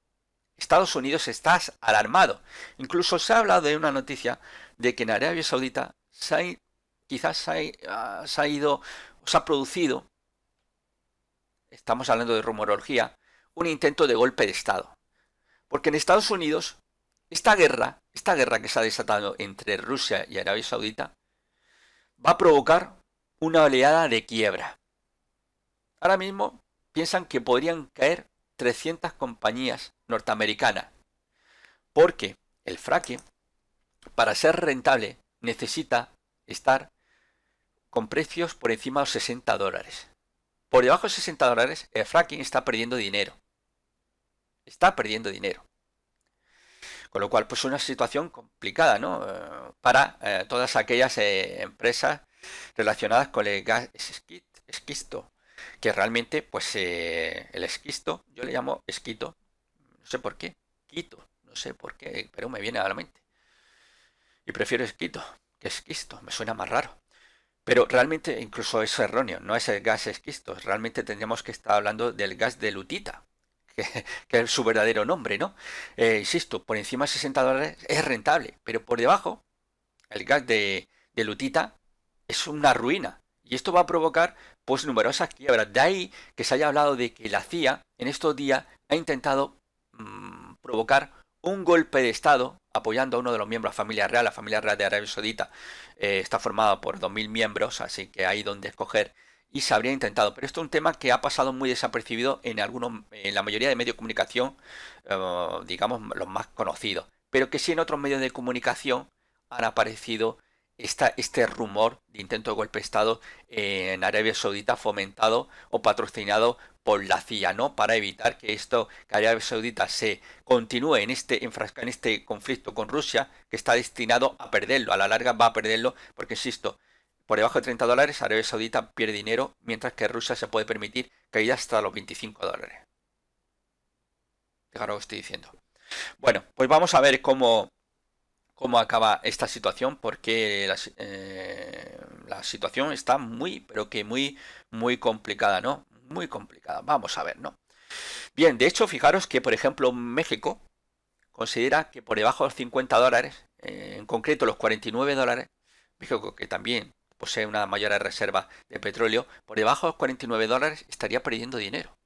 Estados Unidos está alarmado. Incluso se ha hablado de una noticia de que en Arabia Saudita quizás se ha producido, estamos hablando de rumorología, un intento de golpe de Estado. Porque en Estados Unidos, esta guerra que se ha desatado entre Rusia y Arabia Saudita, va a provocar una oleada de quiebra. Ahora mismo piensan que podrían caer 300 compañías norteamericanas, porque el fracking, para ser rentable, necesita estar con precios por encima de los 60 dólares. Por debajo de 60 dólares, el fracking está perdiendo dinero. Está perdiendo dinero. Con lo cual, pues es una situación complicada, ¿no? Para todas aquellas empresas relacionadas con el gas esquisto, que realmente, pues el esquisto, yo le llamo esquito, no sé por qué, quito, no sé por qué, pero me viene a la mente. Y prefiero esquito que esquisto, me suena más raro. Pero realmente incluso es erróneo, no es el gas esquisto, realmente tendríamos que estar hablando del gas de lutita, que es su verdadero nombre, ¿no? Insisto, por encima de $60 es rentable, pero por debajo, el gas de lutita es una ruina. Y esto va a provocar pues numerosas quiebras. De ahí que se haya hablado de que la CIA en estos días ha intentado provocar un golpe de Estado apoyando a uno de los miembros de la familia real de Arabia Saudita. Está formada por 2000 miembros, así que hay donde escoger. Y se habría intentado, pero esto es un tema que ha pasado muy desapercibido en la mayoría de medios de comunicación, digamos los más conocidos, pero que sí en otros medios de comunicación han aparecido este rumor de intento de golpe de Estado en Arabia Saudita fomentado o patrocinado por la CIA, ¿no? Para evitar que Arabia Saudita se continúe en este conflicto con Rusia, que está destinado a perderlo, a la larga va a perderlo, porque insisto, por debajo de $30 Arabia Saudita pierde dinero, mientras que Rusia se puede permitir caídas hasta los $25. Fijaros lo que estoy diciendo. Bueno, pues vamos a ver cómo acaba esta situación, porque la situación está muy, pero que muy, muy complicada, ¿no? Muy complicada. Vamos a ver, ¿no? Bien, de hecho, fijaros que, por ejemplo, México considera que por debajo de los $50, en concreto los $49, México, que también posee una mayor reserva de petróleo, por debajo de los $49 estaría perdiendo dinero.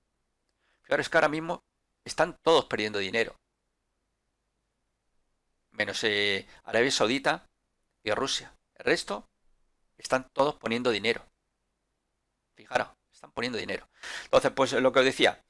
Fijaros que ahora mismo están todos perdiendo dinero, menos Arabia Saudita y Rusia. El resto están todos poniendo dinero. Fijaros, están poniendo dinero. Entonces, pues lo que os decía,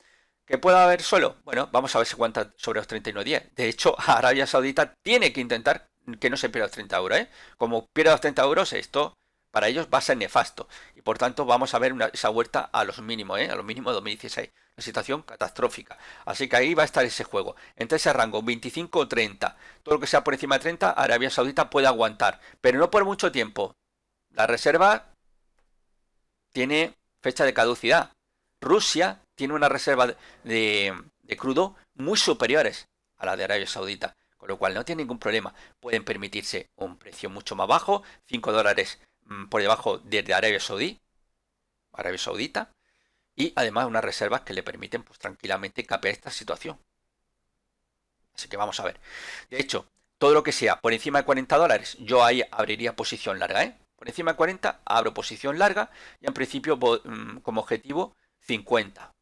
¿que pueda haber suelo? Bueno, vamos a ver si aguanta sobre los 39.10. De hecho, Arabia Saudita tiene que intentar que no se pierda los 30 euros, ¿eh? Como pierda los 30 euros, esto para ellos va a ser nefasto. Y por tanto vamos a ver esa vuelta a los mínimos, a los mínimos de 2016. Una situación catastrófica. Así que ahí va a estar ese juego. Entre ese rango 25 o 30. Todo lo que sea por encima de 30, Arabia Saudita puede aguantar. Pero no por mucho tiempo. La reserva tiene fecha de caducidad. Rusia tiene una reserva de crudo muy superiores a la de Arabia Saudita. Con lo cual no tiene ningún problema. Pueden permitirse un precio mucho más bajo. $5 por debajo de Arabia Saudita, y además unas reservas que le permiten pues tranquilamente capear esta situación. Así que vamos a ver. De hecho, todo lo que sea por encima de $40, yo ahí abriría posición larga, por encima de 40 abro posición larga y en principio como objetivo 50.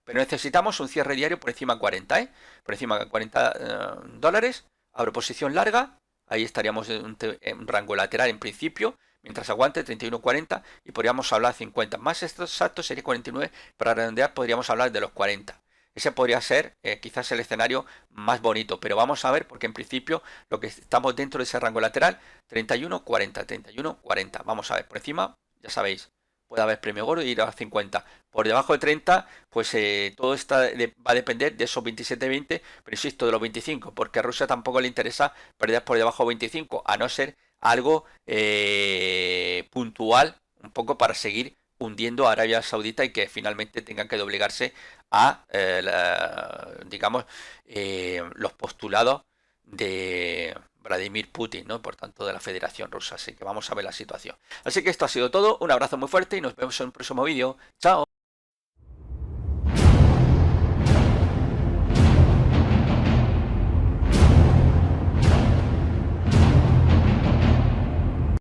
Pero necesitamos un cierre diario por encima de 40, por encima de $40 abro posición larga. Ahí estaríamos en un rango lateral en principio, mientras aguante 31.40 y podríamos hablar 50. Más exacto sería 49, para redondear podríamos hablar de los 40. Ese podría ser quizás el escenario más bonito, pero vamos a ver porque en principio lo que estamos dentro de ese rango lateral 31.40, 31.40. Vamos a ver, por encima ya sabéis, puede haber premio gordo y ir a 50. Por debajo de 30, pues todo esto va a depender de esos 27-20, pero insisto, de los 25, porque a Rusia tampoco le interesa perder por debajo de 25, a no ser algo puntual, un poco para seguir hundiendo a Arabia Saudita y que finalmente tengan que doblegarse a, digamos, los postulados de Vladimir Putin, ¿no? Por tanto, de la Federación Rusa. Así que vamos a ver la situación. Así que esto ha sido todo. Un abrazo muy fuerte y nos vemos en un próximo vídeo. ¡Chao!